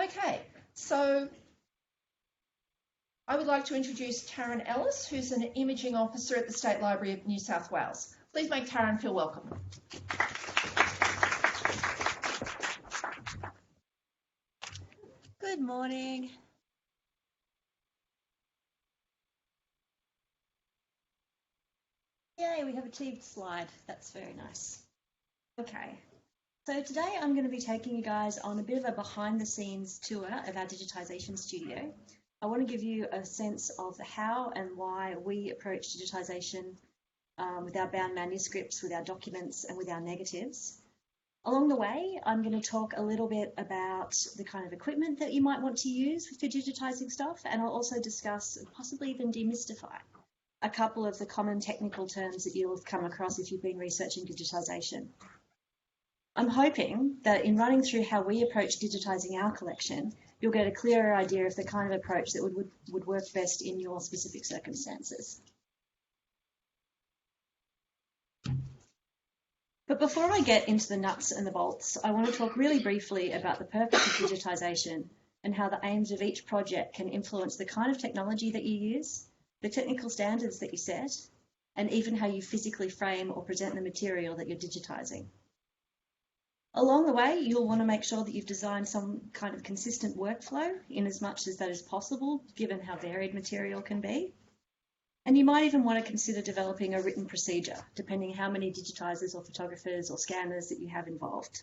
Okay, so I would like to introduce Taryn Ellis, who's an imaging officer at the State Library of New South Wales. Please make Taryn feel welcome. Good morning. Yay, we have achieved slide. That's very nice. Okay, so today I'm going to be taking you guys on a bit of a behind the scenes tour of our digitisation studio. I want to give you a sense of how and why we approach digitisation with our bound manuscripts, with our documents and with our negatives. Along the way, I'm going to talk a little bit about the kind of equipment that you might want to use for digitising stuff, and I'll also discuss and possibly even demystify a couple of the common technical terms that you'll have come across if you've been researching digitisation. I'm hoping that in running through how we approach digitising our collection, you'll get a clearer idea of the kind of approach that would work best in your specific circumstances. But before I get into the nuts and the bolts, I want to talk really briefly about the purpose of digitisation and how the aims of each project can influence the kind of technology that you use, the technical standards that you set, and even how you physically frame or present the material that you're digitising. Along the way, you'll want to make sure that you've designed some kind of consistent workflow in as much as that is possible, given how varied material can be. And you might even want to consider developing a written procedure, depending how many digitisers or photographers or scanners that you have involved.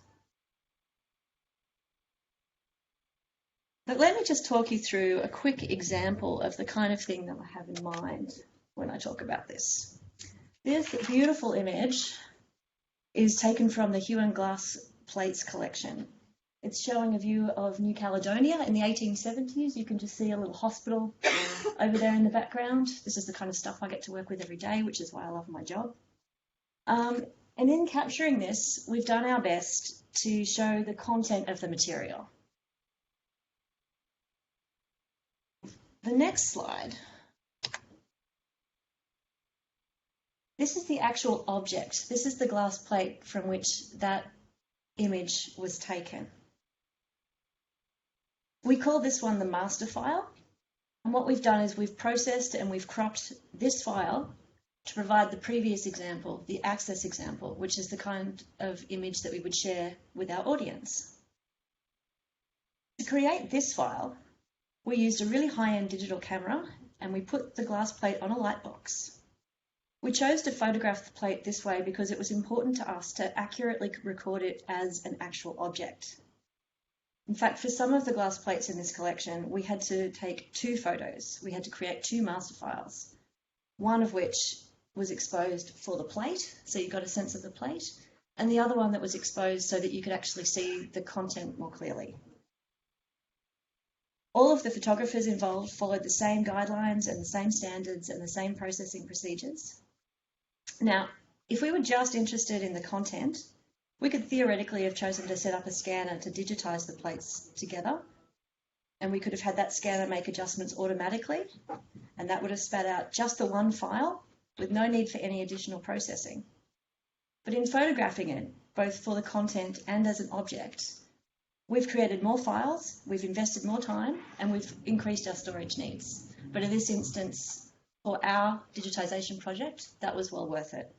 But let me just talk you through a quick example of the kind of thing that I have in mind when I talk about this. This beautiful image is taken from the Hue and Glass Plates collection. It's showing a view of New Caledonia in the 1870s. You can just see a little hospital over there in the background. This is the kind of stuff I get to work with every day, which is why I love my job. And in capturing this, we've done our best to show the content of the material. The next slide. This is the actual object. This is the glass plate from which that image was taken. We call this one the master file. And what we've done is we've processed and we've cropped this file to provide the previous example, the access example, which is the kind of image that we would share with our audience. To create this file, we used a really high-end digital camera and we put the glass plate on a light box. We chose to photograph the plate this way because it was important to us to accurately record it as an actual object. In fact, for some of the glass plates in this collection, we had to take two photos. We had to create two master files, one of which was exposed for the plate, so you got a sense of the plate, and the other one that was exposed so that you could actually see the content more clearly. All of the photographers involved followed the same guidelines and the same standards and the same processing procedures. Now, if we were just interested in the content, we could theoretically have chosen to set up a scanner to digitise the plates together, and we could have had that scanner make adjustments automatically, and that would have spat out just the one file with no need for any additional processing. But in photographing it, both for the content and as an object, we've created more files, we've invested more time, and we've increased our storage needs. But in this instance, for our digitisation project, that was well worth it.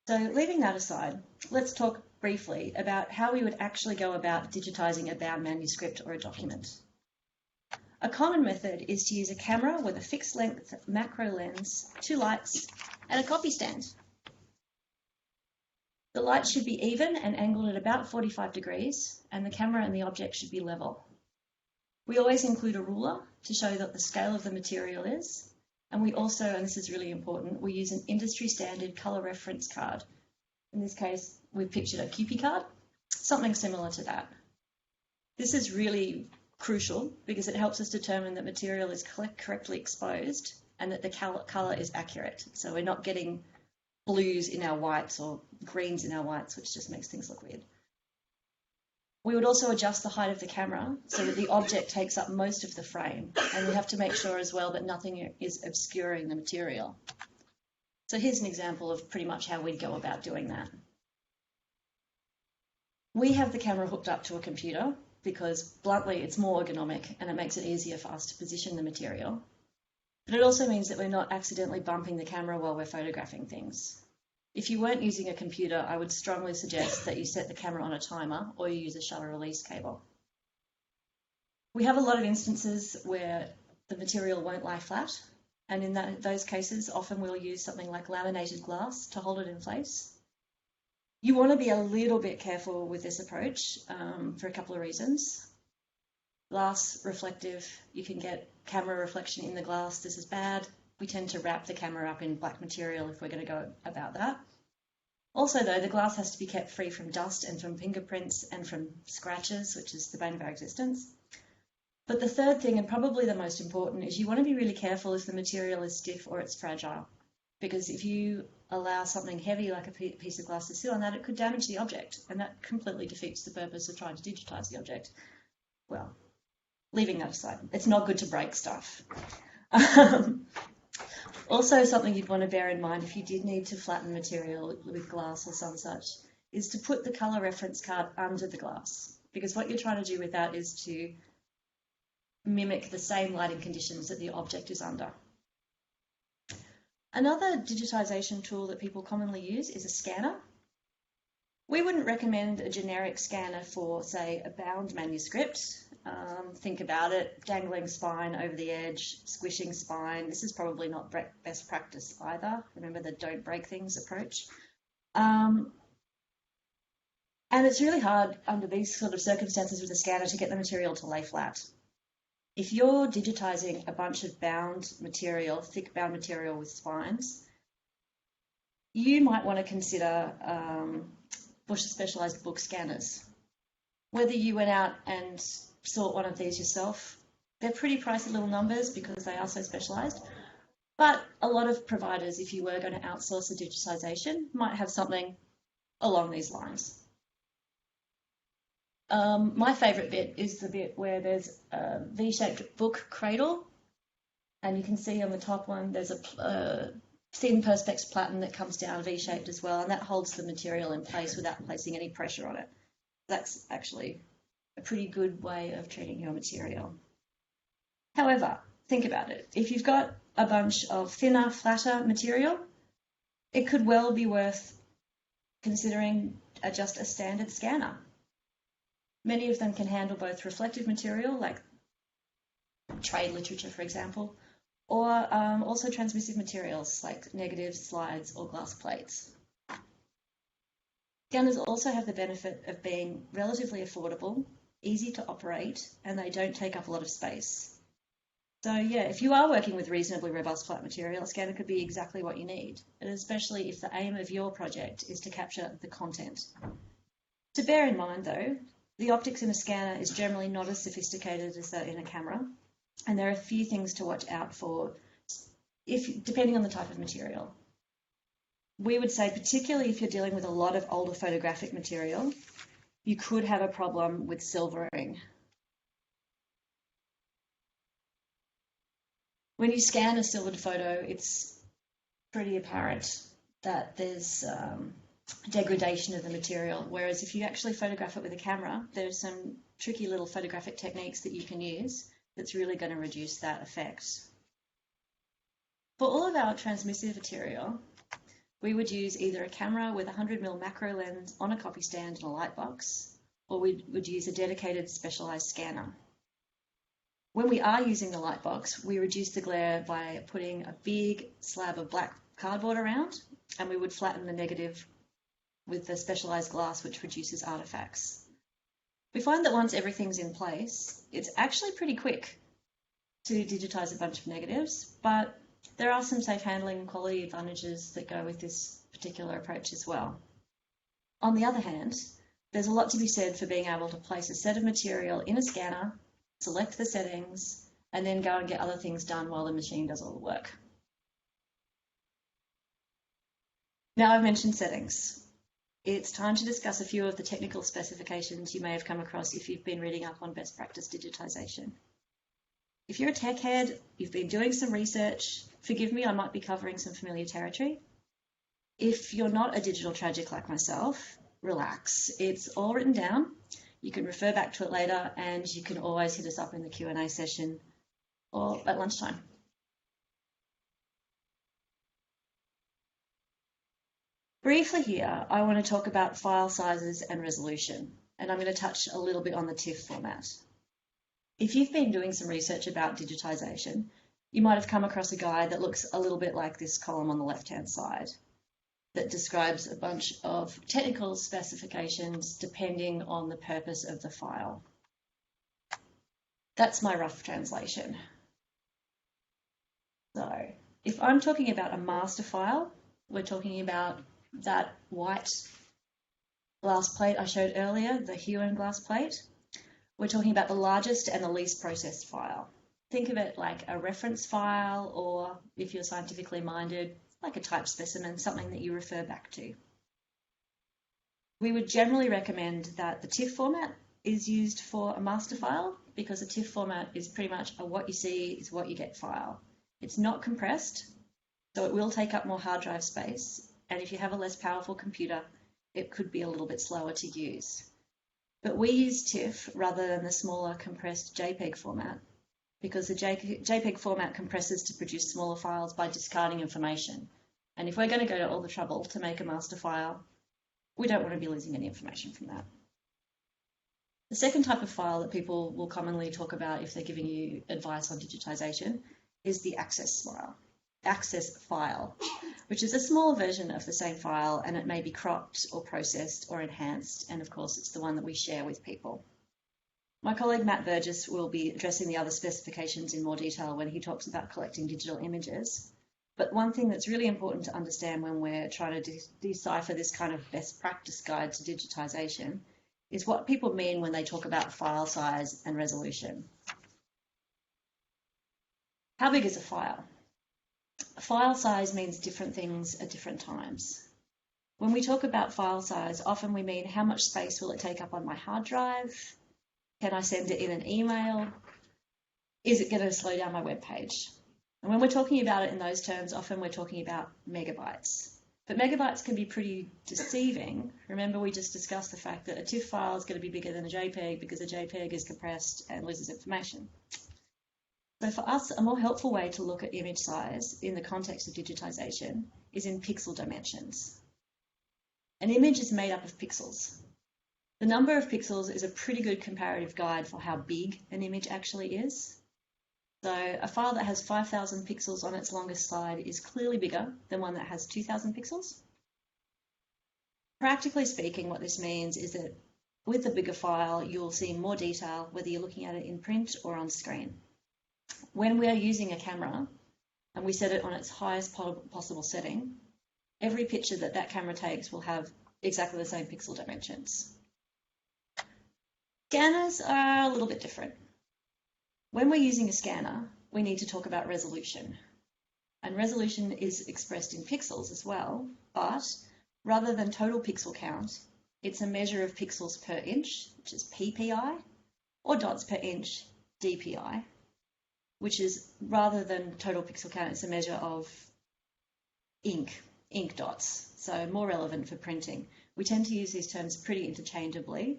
So leaving that aside, let's talk briefly about how we would actually go about digitising a bound manuscript or a document. A common method is to use a camera with a fixed length macro lens, 2 lights, and a copy stand. The light should be even and angled at about 45 degrees, and the camera and the object should be level. We always include a ruler to show that the scale of the material is, and we also, and this is really important, we use an industry standard colour reference card. In this case, we've pictured a QP card, something similar to that. This is really crucial because it helps us determine that material is correctly exposed and that the colour is accurate. So we're not getting blues in our whites or greens in our whites, which just makes things look weird. We would also adjust the height of the camera so that the object takes up most of the frame, and we have to make sure as well that nothing is obscuring the material. So here's an example of pretty much how we'd go about doing that. We have the camera hooked up to a computer, because bluntly it's more ergonomic and it makes it easier for us to position the material. But it also means that we're not accidentally bumping the camera while we're photographing things. If you weren't using a computer, I would strongly suggest that you set the camera on a timer or you use a shutter release cable. We have a lot of instances where the material won't lie flat, and in those cases, often we'll use something like laminated glass to hold it in place. You want to be a little bit careful with this approach for a couple of reasons. Glass reflective, you can get camera reflection in the glass. This is bad. We tend to wrap the camera up in black material if we're going to go about that. Also though, the glass has to be kept free from dust and from fingerprints and from scratches, which is the bane of our existence. But the third thing, and probably the most important, is you want to be really careful if the material is stiff or it's fragile. Because if you allow something heavy like a piece of glass to sit on that, it could damage the object, and that completely defeats the purpose of trying to digitize the object. Well, leaving that aside, it's not good to break stuff. Also, something you'd want to bear in mind if you did need to flatten material with glass or some such, is to put the color reference card under the glass, because what you're trying to do with that is to mimic the same lighting conditions that the object is under. Another digitization tool that people commonly use is a scanner. We wouldn't recommend a generic scanner for, say, a bound manuscript. Think about it, dangling spine over the edge, squishing spine. This is probably not best practice either. Remember the don't break things approach. And it's really hard under these sort of circumstances with a scanner to get the material to lay flat. If you're digitizing a bunch of bound material, thick bound material with spines, you might want to consider specialized book scanners. Whether you went out and sought one of these yourself, they're pretty pricey little numbers because they are so specialized. But a lot of providers, if you were going to outsource a digitization, might have something along these lines. My favourite bit is the bit where there's a V-shaped book cradle, and you can see on the top one there's a thin perspex platen that comes down V-shaped as well, and that holds the material in place without placing any pressure on it. That's actually a pretty good way of treating your material. However, think about it. If you've got a bunch of thinner, flatter material, it could well be worth considering just a standard scanner. Many of them can handle both reflective material, like trade literature, for example, or also transmissive materials, like negatives, slides, or glass plates. Scanners also have the benefit of being relatively affordable, easy to operate, and they don't take up a lot of space. So yeah, if you are working with reasonably robust flat material, a scanner could be exactly what you need, and especially if the aim of your project is to capture the content. To bear in mind though, the optics in a scanner is generally not as sophisticated as that in a camera, and there are a few things to watch out for depending on the type of material. We would say, particularly if you're dealing with a lot of older photographic material, you could have a problem with silvering. When you scan a silvered photo, it's pretty apparent that there's degradation of the material, whereas if you actually photograph it with a camera, there's some tricky little photographic techniques that you can use that's really going to reduce that effect. For all of our transmissive material, we would use either a camera with a 100mm macro lens on a copy stand and a light box, or we would use a dedicated specialized scanner. When we are using the light box, we reduce the glare by putting a big slab of black cardboard around, and we would flatten the negative with the specialized glass, which reduces artifacts. We find that once everything's in place, it's actually pretty quick to digitize a bunch of negatives, but there are some safe handling and quality advantages that go with this particular approach as well. On the other hand, there's a lot to be said for being able to place a set of material in a scanner, select the settings, and then go and get other things done while the machine does all the work. Now I've mentioned settings. It's time to discuss a few of the technical specifications you may have come across if you've been reading up on best practice digitization. If you're a tech head, you've been doing some research, forgive me, I might be covering some familiar territory. If you're not a digital tragic like myself, relax. It's all written down. You can refer back to it later, and you can always hit us up in the Q&A session or at lunchtime. Briefly here, I want to talk about file sizes and resolution, and I'm going to touch a little bit on the TIFF format. If you've been doing some research about digitisation, you might have come across a guide that looks a little bit like this column on the left-hand side that describes a bunch of technical specifications depending on the purpose of the file. That's my rough translation. So if I'm talking about a master file, we're talking about that white glass plate I showed earlier, the Huon glass plate. We're talking about the largest and the least processed file. Think of it like a reference file, or if you're scientifically minded, like a type specimen, something that you refer back to. We would generally recommend that the TIFF format is used for a master file, because a TIFF format is pretty much a what you see is what you get file. It's not compressed, so it will take up more hard drive space, and if you have a less powerful computer, it could be a little bit slower to use. But we use TIFF rather than the smaller compressed JPEG format, because the JPEG format compresses to produce smaller files by discarding information. And if we're going to go to all the trouble to make a master file, we don't want to be losing any information from that. The second type of file that people will commonly talk about if they're giving you advice on digitisation is the access file, which is a smaller version of the same file, and it may be cropped or processed or enhanced, and of course it's the one that we share with people. My colleague Matt Burgess will be addressing the other specifications in more detail when he talks about collecting digital images. But one thing that's really important to understand when we're trying to decipher this kind of best practice guide to digitisation is what people mean when they talk about file size and resolution. How big is a file? File size means different things at different times. When we talk about file size, often we mean how much space will it take up on my hard drive? Can I send it in an email? Is it going to slow down my web page? And when we're talking about it in those terms, often we're talking about megabytes. But megabytes can be pretty deceiving. Remember, we just discussed the fact that a TIFF file is going to be bigger than a JPEG because a JPEG is compressed and loses information. So for us, a more helpful way to look at image size in the context of digitisation is in pixel dimensions. An image is made up of pixels. The number of pixels is a pretty good comparative guide for how big an image actually is. So a file that has 5,000 pixels on its longest slide is clearly bigger than one that has 2,000 pixels. Practically speaking, what this means is that with the bigger file, you'll see more detail, whether you're looking at it in print or on screen. When we are using a camera and we set it on its highest possible setting, every picture that that camera takes will have exactly the same pixel dimensions. Scanners are a little bit different. When we're using a scanner, we need to talk about resolution. And resolution is expressed in pixels as well, but rather than total pixel count, it's a measure of pixels per inch, which is PPI, or dots per inch, DPI, which is, rather than total pixel count, it's a measure of ink dots, so more relevant for printing. We tend to use these terms pretty interchangeably.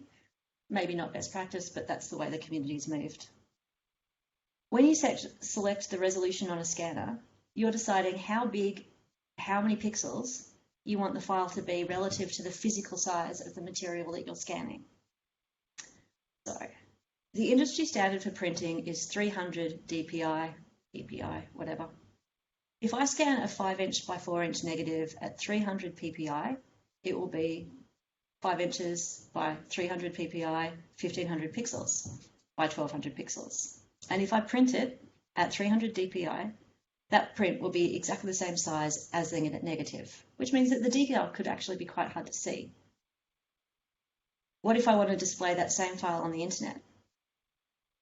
Maybe not best practice, but that's the way the community's moved. When you select the resolution on a scanner, you're deciding how big, how many pixels you want the file to be relative to the physical size of the material that you're scanning. So, the industry standard for printing is 300 DPI, PPI, whatever. If I scan a 5-inch by 4-inch negative at 300 PPI, it will be 5 inches by 300 PPI, 1500 pixels by 1200 pixels. And if I print it at 300 DPI, that print will be exactly the same size as the negative, which means that the detail could actually be quite hard to see. What if I want to display that same file on the internet?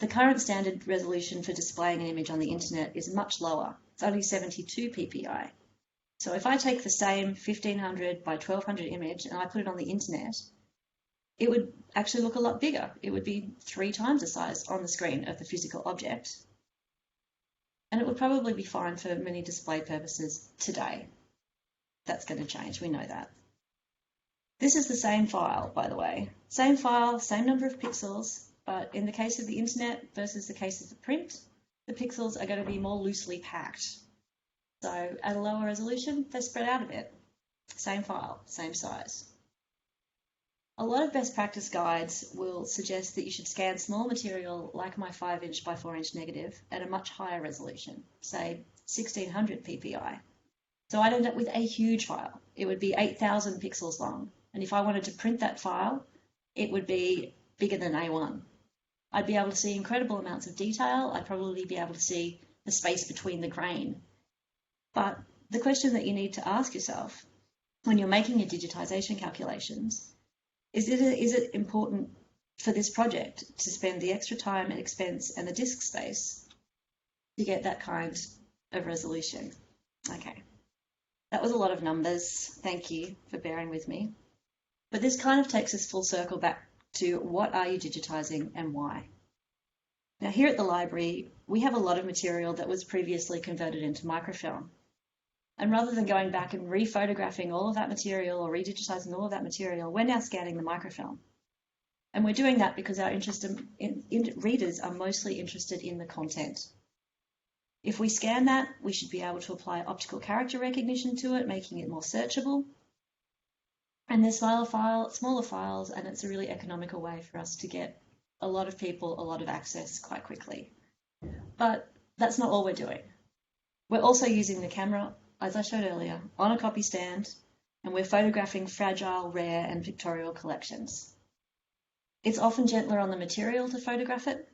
The current standard resolution for displaying an image on the internet is much lower. It's only 72 PPI. So if I take the same 1500 by 1200 image and I put it on the internet, it would actually look a lot bigger. It would be 3 times the size on the screen of the physical object. And it would probably be fine for many display purposes today. That's going to change, we know that. This is the same file, by the way. Same file, same number of pixels, but in the case of the internet versus the case of the print, the pixels are going to be more loosely packed. So at a lower resolution, they're spread out a bit. Same file, same size. A lot of best practice guides will suggest that you should scan small material like my 5" by 4" negative at a much higher resolution, say 1600 ppi. So I'd end up with a huge file. It would be 8,000 pixels long. And if I wanted to print that file, it would be bigger than A1. I'd be able to see incredible amounts of detail. I'd probably be able to see the space between the grain. But the question that you need to ask yourself when you're making your digitisation calculations is it important for this project to spend the extra time and expense and the disk space to get that kind of resolution? Okay, that was a lot of numbers. Thank you for bearing with me. But this kind of takes us full circle back to what are you digitising and why? Now here at the library, we have a lot of material that was previously converted into microfilm. And rather than going back and re-photographing all of that material or re-digitising all of that material, we're now scanning the microfilm. And we're doing that because our readers are mostly interested in the content. If we scan that, we should be able to apply optical character recognition to it, making it more searchable. And they're smaller files, and it's a really economical way for us to get a lot of people a lot of access quite quickly. But that's not all we're doing. We're also using the camera, as I showed earlier, on a copy stand, and we're photographing fragile, rare, and pictorial collections. It's often gentler on the material to photograph it.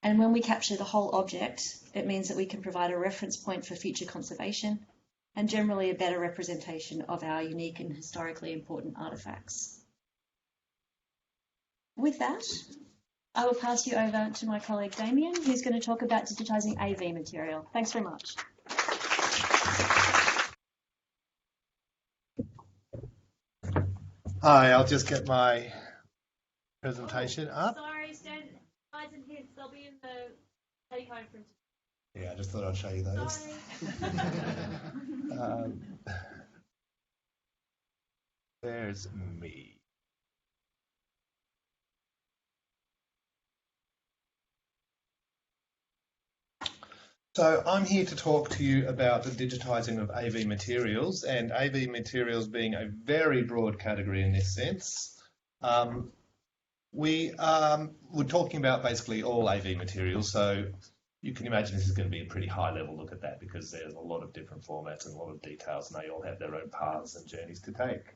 And when we capture the whole object, it means that we can provide a reference point for future conservation and generally a better representation of our unique and historically important artefacts. With that, I will pass you over to my colleague Damien, who's going to talk about digitising AV material. Thanks very much. Hi, I'll just get my presentation up. Sorry, stand slides and hints. They'll be in the take-home from. Yeah, I just thought I'd show you those. There's me. So I'm here to talk to you about the digitising of AV materials, and AV materials being a very broad category in this sense. We're talking about basically all AV materials, so you can imagine this is going to be a pretty high level look at that because there's a lot of different formats and a lot of details, and they all have their own paths and journeys to take.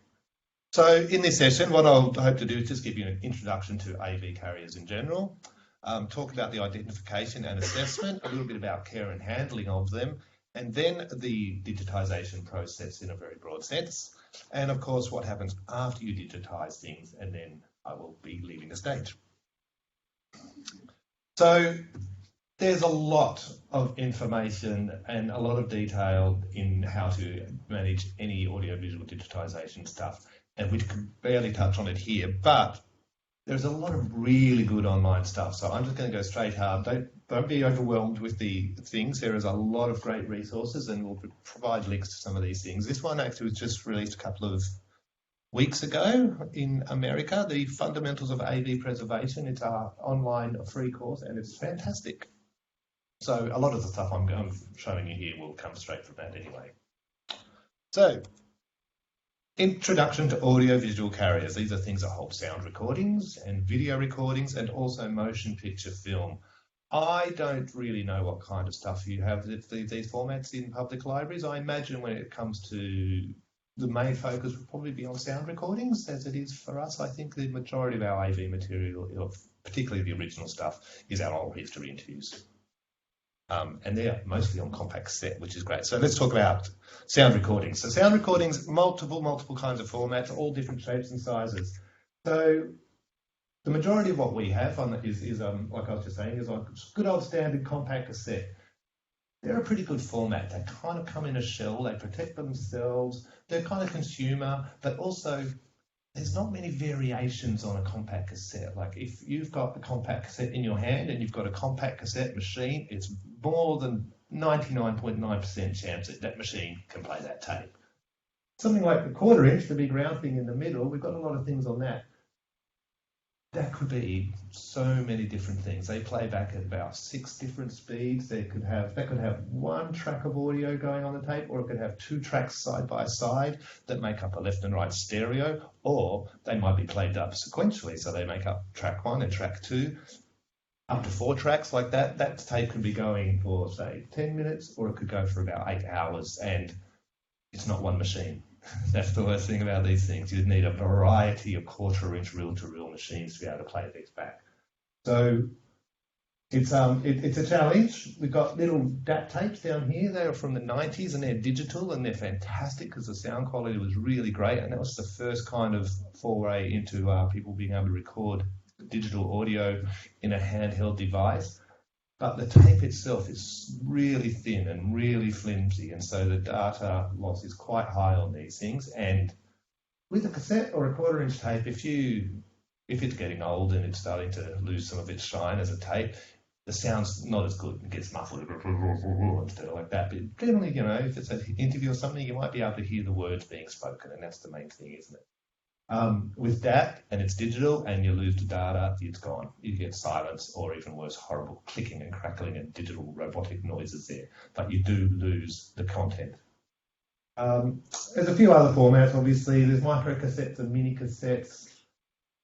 So in this session, what I'll hope to do is just give you an introduction to AV carriers in general, talk about the identification and assessment, a little bit about care and handling of them, and then the digitisation process in a very broad sense, and of course what happens after you digitise things, and then I will be leaving the stage. So there's a lot of information and a lot of detail in how to manage any audiovisual digitisation stuff, and we could barely touch on it here, but there's a lot of really good online stuff, so I'm just going to go straight hard. Don't be overwhelmed with the things. There is a lot of great resources, and we'll provide links to some of these things. This one actually was just released a couple of weeks ago in America, the Fundamentals of AV Preservation. It's our online free course, and it's fantastic. So a lot of the stuff I'm showing you here will come straight from that anyway. So, introduction to audio-visual carriers. These are things that hold sound recordings and video recordings and also motion picture film. I don't really know what kind of stuff you have with these formats in public libraries. I imagine when it comes to the main focus would probably be on sound recordings, as it is for us. I think the majority of our AV material, particularly the original stuff, is our oral history interviews. And they're mostly on compact cassette, which is great. So let's talk about sound recordings. So sound recordings, multiple kinds of formats, all different shapes and sizes. So the majority of what we have on is like I was just saying, is like good old standard compact cassette. They're a pretty good format. They kind of come in a shell. They protect themselves. They're kind of consumer, but also there's not many variations on a compact cassette. Like if you've got a compact cassette in your hand and you've got a compact cassette machine, it's more than 99.9% chance that that machine can play that tape. Something like the 1/4 inch, the big round thing in the middle, we've got a lot of things on that. That could be so many different things. They play back at about 6 different speeds. That could have 1 track of audio going on the tape, or it could have 2 tracks side by side that make up a left and right stereo, or they might be played up sequentially. So they make up track 1 and track 2, up to 4 tracks like that. That tape could be going for, say, 10 minutes, or it could go for about 8 hours, and it's not one machine. That's the worst thing about these things. You'd need a variety of 1/4 inch reel-to-reel machines to be able to play these back. So it's a challenge. We've got little DAT tapes down here. They are from the 90s and they're digital and they're fantastic because the sound quality was really great, and that was the first kind of foray into people being able to record digital audio in a handheld device. But the tape itself is really thin and really flimsy, and so the data loss is quite high on these things. And with a cassette or a 1/4 inch tape, if it's getting old and it's starting to lose some of its shine as a tape, the sound's not as good. It gets muffled instead of like that. But generally, if it's an interview or something, you might be able to hear the words being spoken, and that's the main thing, isn't it? With that, and it's digital, and you lose the data, it's gone. You get silence, or even worse, horrible clicking and crackling and digital robotic noises there. But you do lose the content. There's a few other formats, obviously. There's micro cassettes and mini cassettes.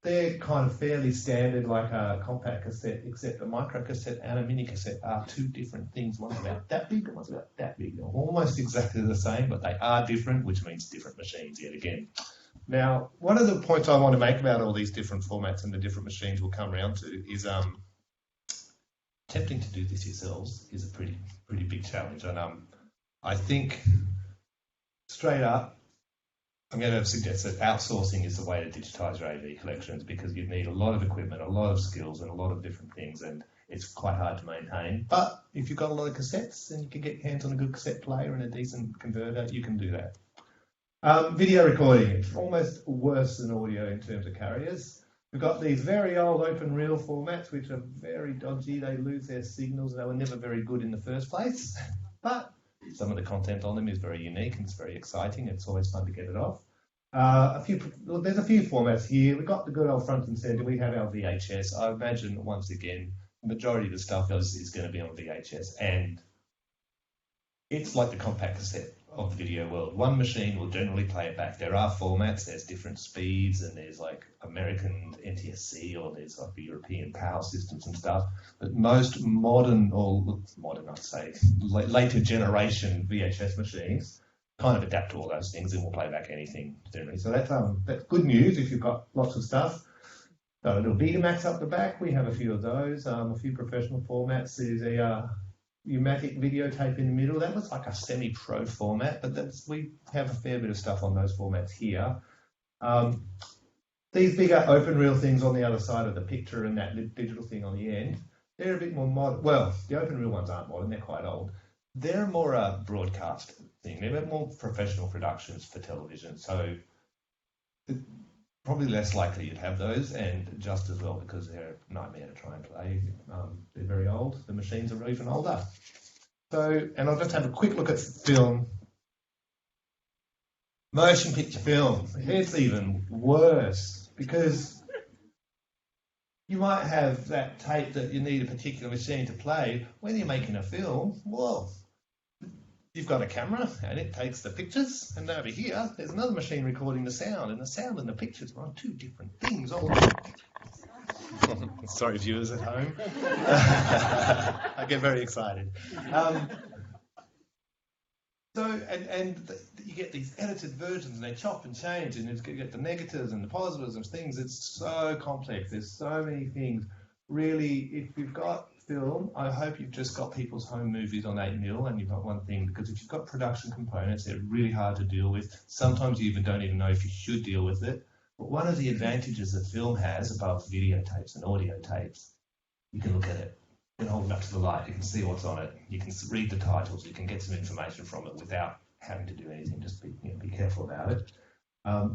They're kind of fairly standard, like a compact cassette, except a micro cassette and a mini cassette are 2 different things. One's about that big and one's about that big. They're almost exactly the same, but they are different, which means different machines yet again. Now, one of the points I want to make about all these different formats and the different machines we'll come around to is attempting to do this yourselves is a pretty big challenge. And I think, straight up, I'm going to suggest that outsourcing is the way to digitise your AV collections, because you need a lot of equipment, a lot of skills, and a lot of different things, and it's quite hard to maintain. But if you've got a lot of cassettes and you can get your hands on a good cassette player and a decent converter, you can do that. Video recording, it's almost worse than audio in terms of carriers. We've got these very old open reel formats which are very dodgy. They lose their signals. They were never very good in the first place. But some of the content on them is very unique and it's very exciting. It's always fun to get it off. There's a few formats here. We've got the good old front and centre. We have our VHS. I imagine, once again, the majority of the stuff is going to be on VHS. And it's like the compact cassette of the video world. One machine will generally play it back. There are formats, there's different speeds, and there's like American NTSC, or there's like the European power systems and stuff. But most later generation VHS machines kind of adapt to all those things and will play back anything generally. So that's good news if you've got lots of stuff. Got a little Betamax up the back. We have a few of those, a few professional formats. There's a U-matic videotape in the middle. That was like a semi-pro format, but we have a fair bit of stuff on those formats here. These bigger open reel things on the other side of the picture and that digital thing on the end, they're a bit more modern. Well, the open reel ones aren't modern, they're quite old. They're more a broadcast thing. They're a bit more professional productions for television. So probably less likely you'd have those, and just as well because they're a nightmare to try and play. They're very old. The machines are even older. So, and I'll just have a quick look at film. Motion picture film. It's even worse because you might have that tape that you need a particular machine to play. When you're making a film, well, you've got a camera and it takes the pictures, and over here there's another machine recording the sound, and the sound and the pictures are on 2 different things. Sorry, viewers at home. I get very excited. You get these edited versions and they chop and change, and you get the negatives and the positives and things. It's so complex. There's so many things. Really, if you've got film, I hope you've just got people's home movies on 8mm and you've got one thing, because if you've got production components, they're really hard to deal with. Sometimes you don't even know if you should deal with it. But one of the advantages that film has above videotapes and audio tapes, you can look at it. You can hold it up to the light, you can see what's on it, you can read the titles, you can get some information from it without having to do anything. Just be careful about it.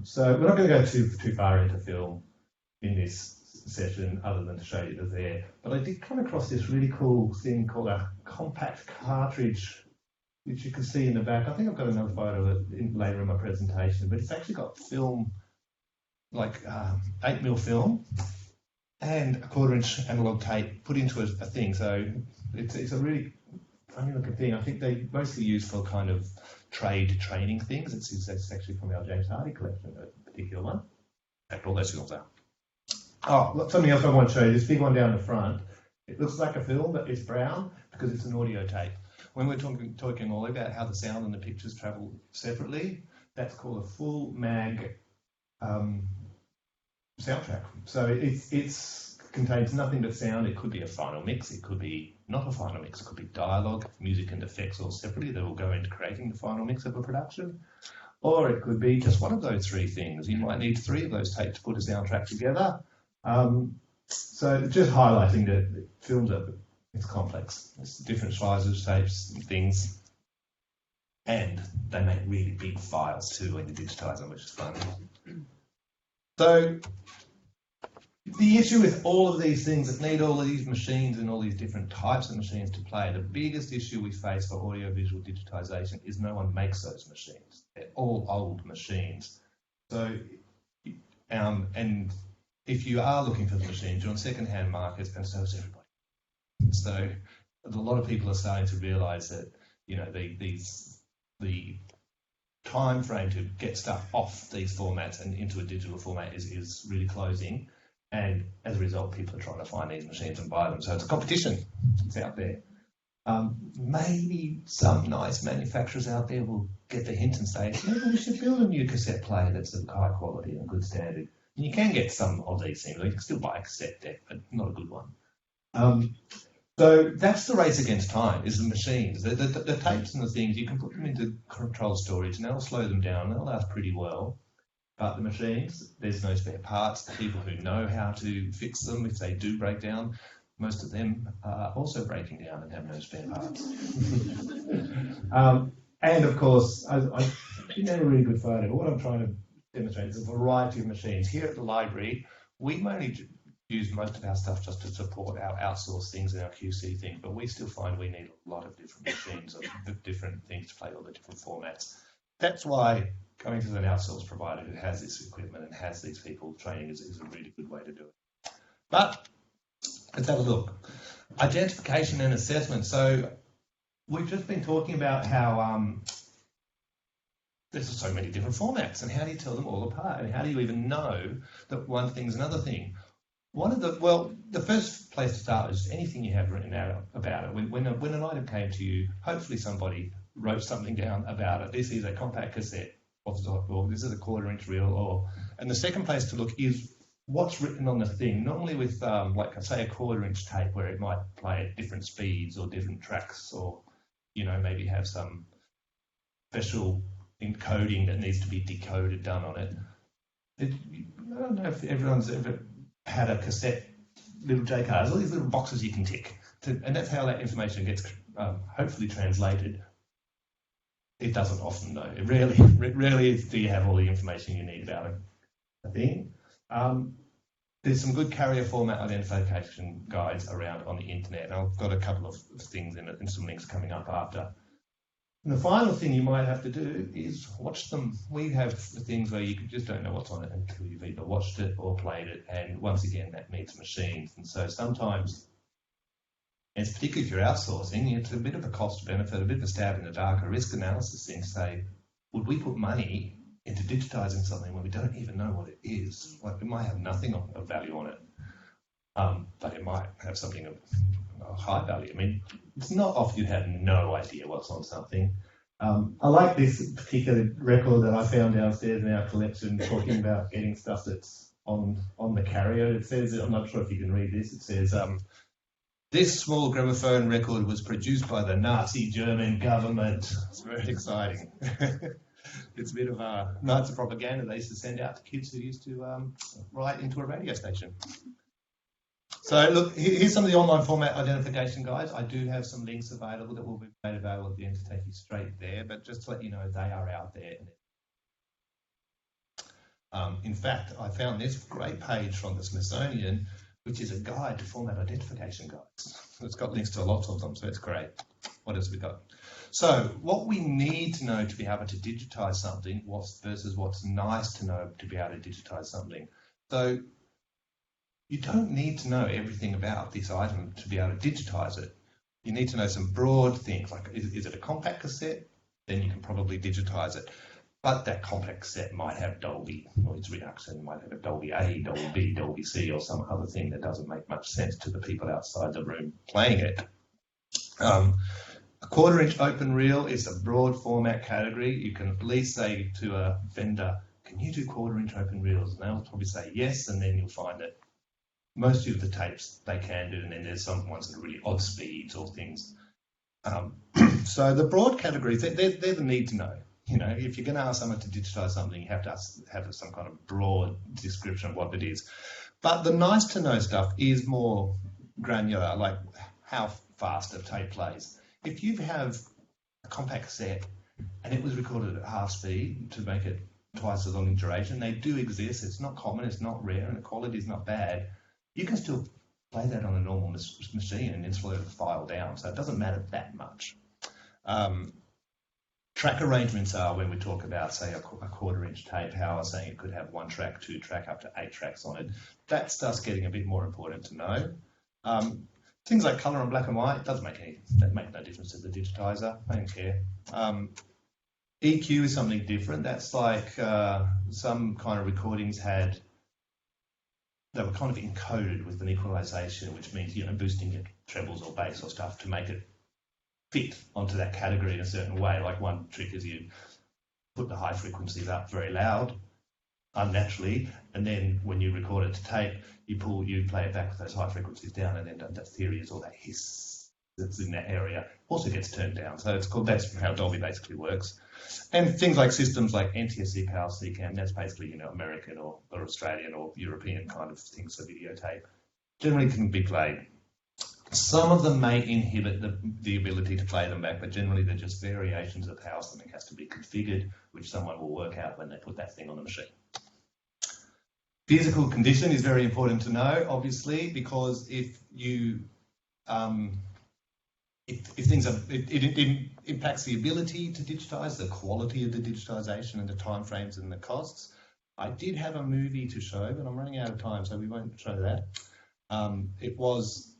So we're not going to go too far into film in this session other than to show you that there. But I did come across this really cool thing called a compact cartridge which you can see in the back. I think I've got another photo of it later in my presentation, but it's actually got film, like 8mm film, and a 1/4-inch analog tape put into a thing. So it's a really funny looking thing. I think they mostly use for kind of trade training things. It's actually from our James Hardy collection, a particular one. In fact, all those films are. Oh, something else I want to show you. This big one down the front. It looks like a film, but it's brown because it's an audio tape. When we're talking all about how the sound and the pictures travel separately, that's called a full mag soundtrack. So it contains nothing but sound. It could be a final mix. It could be not a final mix. It could be dialogue, music and effects all separately that will go into creating the final mix of a production. Or it could be just one of those three things. You might need 3 of those tapes to put a soundtrack together. So just highlighting that films it's complex. It's different sizes, shapes, and things. And they make really big files too when you digitize them, which is fun. So the issue with all of these things that need all of these machines and all these different types of machines to play, the biggest issue we face for audiovisual digitization is no one makes those machines. They're all old machines. So, and if you are looking for the machines, you're on second-hand markets, and so is everybody. So a lot of people are starting to realise that, you know, the time frame to get stuff off these formats and into a digital format is really closing, and as a result, people are trying to find these machines and buy them. So it's a competition. It's out there. Maybe some nice manufacturers out there will get the hint and say, maybe we should build a new cassette player that's of high quality and good standard. And you can get some of these things. You can still buy a cassette deck, but not a good one. So that's the race against time, is the machines. The tapes and the things, you can put them into controlled storage and they'll slow them down. They'll last pretty well. But the machines, there's no spare parts. The people who know how to fix them, if they do break down, most of them are also breaking down and have no spare parts. And of course, I didn't have a really good photo. What I'm trying to demonstrate is a variety of machines. Here at the library, we mainly use most of our stuff just to support our outsourced things and our QC things, but we still find we need a lot of different machines of different things to play all the different formats. That's why coming to an outsourced provider who has this equipment and has these people training is a really good way to do it. But let's have a look. Identification and assessment. So we've just been talking about how there's so many different formats, and how do you tell them all apart, and how do you even know that one thing's another thing? The first place to start is anything you have written out about it. When an item came to you, hopefully somebody wrote something down about it. This is a compact cassette, or this is a 1/4-inch reel, and the second place to look is what's written on the thing. Normally with, like say, a 1/4-inch tape where it might play at different speeds or different tracks, or maybe have some special encoding that needs to be decoded done on it. I don't know if everyone's ever had a cassette, little J cards, all these little boxes you can tick, and that's how that information gets hopefully translated. It doesn't often though. It rarely do you have all the information you need about a thing. There's some good carrier format identification guides around on the internet, and I've got a couple of things in it and some links coming up after. And the final thing you might have to do is watch them. We have the things where you just don't know what's on it until you've either watched it or played it, and once again that needs machines. And so sometimes, and particularly if you're outsourcing, it's a bit of a cost benefit, a bit of a stab in the dark, a risk analysis thing to say, would we put money into digitizing something when we don't even know what it is? Like, it might have nothing of value on it, but it might have something of high value. I mean, it's not often you have no idea what's on something. I like this particular record that I found downstairs in our collection, talking about getting stuff that's on the carrier. It says, I'm not sure if you can read this, it says, this small gramophone record was produced by the Nazi German government. It's very exciting. It's a bit of Nazi propaganda they used to send out to kids who used to write into a radio station. So look, here's some of the online format identification guides. I do have some links available that will be made available at the end to take you straight there, but just to let you know, they are out there. In fact, I found this great page from the Smithsonian, which is a guide to format identification guides. It's got links to a lot of them, so it's great. What else have we got? So what we need to know to be able to digitize something versus what's nice to know to be able to digitize something. So you don't need to know everything about this item to be able to digitize it. You need to know some broad things, like is it a compact cassette? Then you can probably digitize it. But that compact cassette might have Dolby noise reduction, might have a Dolby A, Dolby B, Dolby C, or some other thing that doesn't make much sense to the people outside the room playing it. A 1/4 inch open reel is a broad format category. You can at least say to a vendor, can you do 1/4 inch open reels? And they'll probably say yes, and then you'll find that most of the tapes they can do, and then there's some ones that are really odd speeds or things. So the broad categories, they're the need to know. You know, if you're going to ask someone to digitize something, you have to have some kind of broad description of what it is. But the nice to know stuff is more granular, like how fast a tape plays. If you have a compact cassette and it was recorded at half speed to make it twice as long in duration, they do exist. It's not common, it's not rare, and the quality is not bad. You can still play that on a normal machine and slow the file down, so it doesn't matter that much. Track arrangements are when we talk about, say, a 1/4 inch tape, how I was saying it could have 1 track, 2 track, up to 8 tracks on it. That stuff's getting a bit more important to know. Things like colour and black and white, that make no difference to the digitizer. I don't care. EQ is something different. That's like some kind of recordings they were kind of encoded with an equalization, which means, you know, boosting your trebles or bass or stuff to make it fit onto that category in a certain way. Like one trick is you put the high frequencies up very loud, unnaturally, and then when you record it to tape, you play it back with those high frequencies down, and then that theory is all that hiss that's in that area also gets turned down. So that's how Dolby basically works. And things like systems like NTSC, PAL, CCAM, that's basically, you know, American or Australian or European kind of things for videotape, generally can be played. Some of them may inhibit the ability to play them back, but generally they're just variations of how something has to be configured, which someone will work out when they put that thing on the machine. Physical condition is very important to know, obviously, because if you it impacts the ability to digitize, the quality of the digitization, and the timeframes and the costs. I did have a movie to show, but I'm running out of time, so we won't show that. It was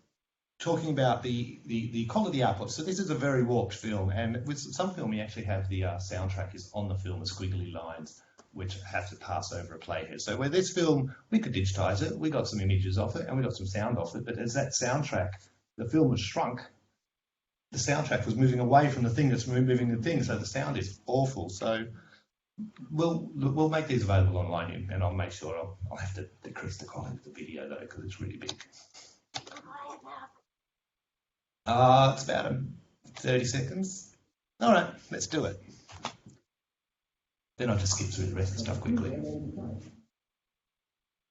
talking about the quality output. So this is a very warped film, and with some film we actually have the soundtrack is on the film as squiggly lines, which have to pass over a playhead. So where this film, we could digitize it, we got some images off it, and we got some sound off it, but as that soundtrack, the film was shrunk, the soundtrack was moving away from the thing that's moving the thing, so the sound is awful. So we'll make these available online, and I'll make sure I'll have to decrease the quality of the video though, because it's really big. It's about 30 seconds. All right, let's do it. Then I'll just skip through the rest of the stuff quickly.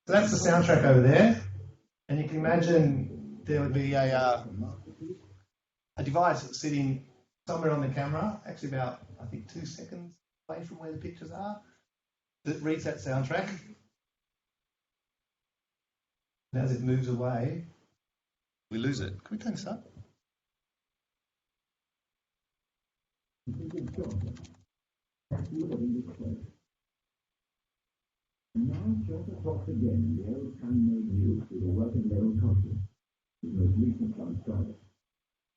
So that's the soundtrack over there, and you can imagine there would be a device that's sitting somewhere on the camera, actually about, I think, 2 seconds away from where the pictures are, that reads that soundtrack. And as it moves away, we lose it. Can we turn this up? Now Joseph talks again, the old handmade news with a working level content. His most recent one started.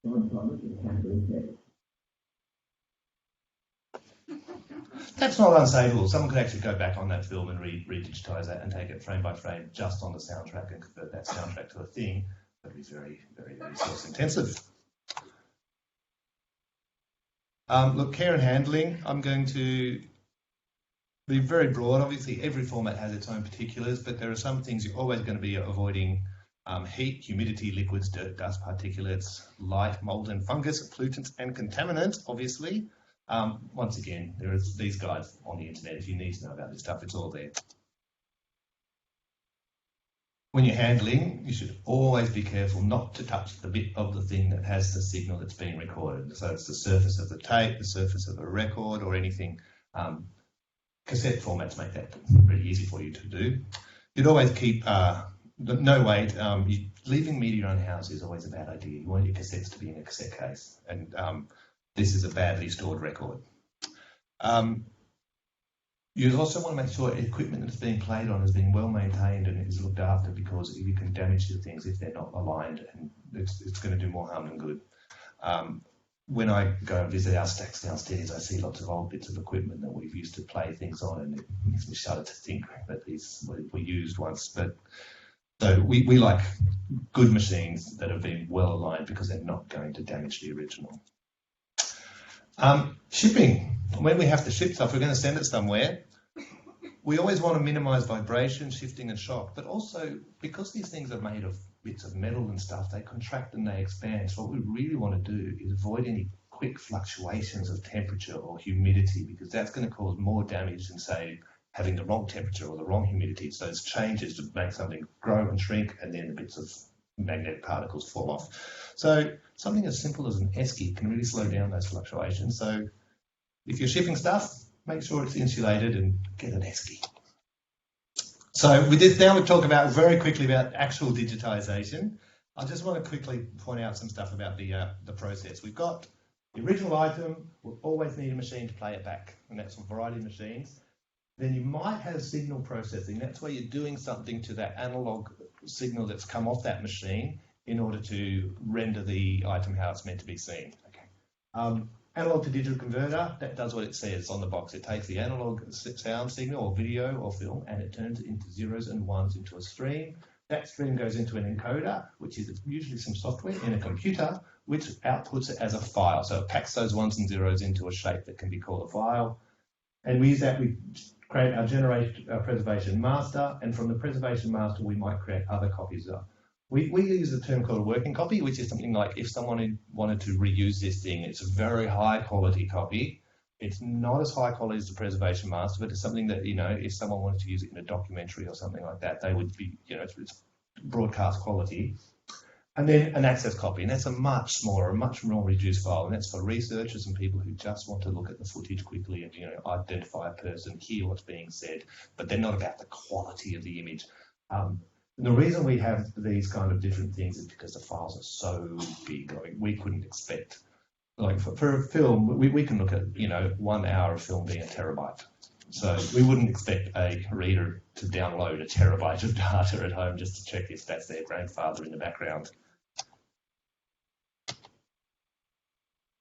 John Thomas is Canberra Tech. That's not unsavable. Someone could actually go back on that film and redigitize that and take it frame by frame just on the soundtrack and convert that soundtrack to a thing. That would be very, very, very resource intensive. Look, care and handling, I'm going to be very broad. Obviously, every format has its own particulars, but there are some things you're always going to be avoiding. Heat, humidity, liquids, dirt, dust, particulates, light, mold and fungus, pollutants and contaminants, obviously. Once again, there are these guides on the internet. If you need to know about this stuff, it's all there. When you're handling, you should always be careful not to touch the bit of the thing that has the signal that's being recorded. So it's the surface of the tape, the surface of a record, or anything. Cassette formats make that really easy for you to do. You'd always keep no weight. Leaving media unhoused is always a bad idea. You want your cassettes to be in a cassette case, and this is a badly stored record. You also want to make sure equipment that's being played on is being well maintained and is looked after, because you can damage the things if they're not aligned, and it's going to do more harm than good. When I go and visit our stacks downstairs, I see lots of old bits of equipment that we've used to play things on, and it makes me shudder to think that these were used once. But so we like good machines that have been well aligned, because they're not going to damage the original. Shipping. When we have to ship stuff, we're going to send it somewhere. We always want to minimize vibration, shifting and shock, but also because these things are made of bits of metal and stuff, they contract and they expand. So what we really want to do is avoid any quick fluctuations of temperature or humidity, because that's going to cause more damage than, say, having the wrong temperature or the wrong humidity. So it's changes to make something grow and shrink, and then the bits of magnetic particles fall off. So something as simple as an esky can really slow down those fluctuations. So if you're shipping stuff, make sure it's insulated and get an esky. So with this, now we talk about very quickly about actual digitisation. I just want to quickly point out some stuff about the process. We've got the original item. We'll always need a machine to play it back, and that's a variety of machines. Then you might have signal processing. That's where you're doing something to that analog signal that's come off that machine in order to render the item how it's meant to be seen. Okay. Analog to digital converter, that does what it says on the box. It takes the analog sound signal or video or film, and it turns it into zeros and ones into a stream. That stream goes into an encoder, which is usually some software in a computer, which outputs it as a file. So it packs those ones and zeros into a shape that can be called a file. And we use that, we create our preservation master, and from the preservation master, we might create other copies of. We use a term called a working copy, which is something like if someone wanted to reuse this thing, it's a very high quality copy. It's not as high quality as the preservation master, but it's something that, you know, if someone wanted to use it in a documentary or something like that, they would be, you know, it's broadcast quality. And then an access copy, and that's a much smaller, a much more reduced file, and that's for researchers and people who just want to look at the footage quickly and, you know, identify a person, hear what's being said, but they're not about the quality of the image. The reason we have these kind of different things is because the files are so big. Like, we couldn't expect, like for a film, we can look at, you know, 1 hour of film being a terabyte. So we wouldn't expect a reader to download a terabyte of data at home just to check if that's their grandfather in the background.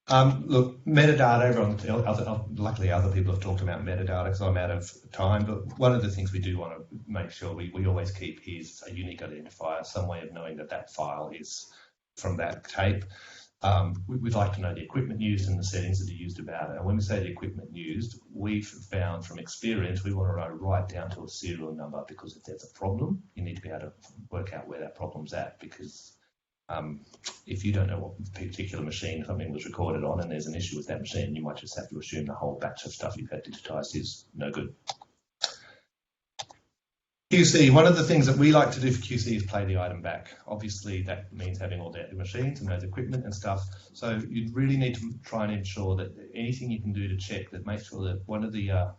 Look, metadata, luckily other people have talked about metadata because I'm out of time, but one of the things we do want to make sure we always keep is a unique identifier, some way of knowing that that file is from that tape. We'd like to know the equipment used and the settings that are used about it. And when we say the equipment used, we've found from experience, we want to know right down to a serial number, because if there's a problem, you need to be able to work out where that problem's at, because if you don't know what particular machine something was recorded on and there's an issue with that machine, you might just have to assume the whole batch of stuff you've had digitised is no good. QC, one of the things that we like to do for QC is play the item back. Obviously that means having all the machines and those equipment and stuff. So you really need to try and ensure that anything you can do to check that, make sure that one of the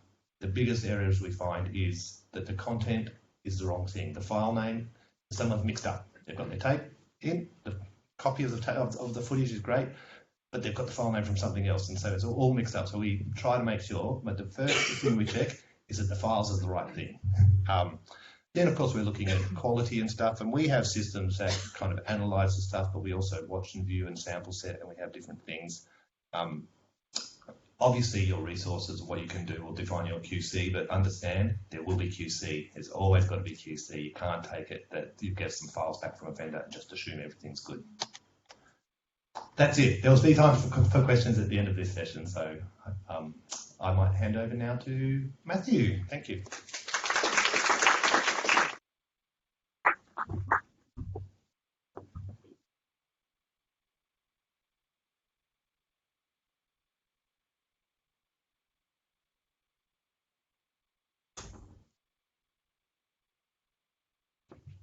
biggest areas we find is that the content is the wrong thing. The file name, someone's mixed up. They've got their tape in, the copy of the footage is great, but they've got the file name from something else, and so it's all mixed up. So we try to make sure, but the first thing we check is that the files are the right thing. Then of course we're looking at quality and stuff, and we have systems that kind of analyze the stuff, but we also watch and view and sample set, and we have different things. Obviously your resources, what you can do will define your QC, but understand there will be QC. There's always got to be QC. You can't take it that you get some files back from a vendor and just assume everything's good. That's it. There will be time for questions at the end of this session, so I might hand over now to Matthew. Thank you.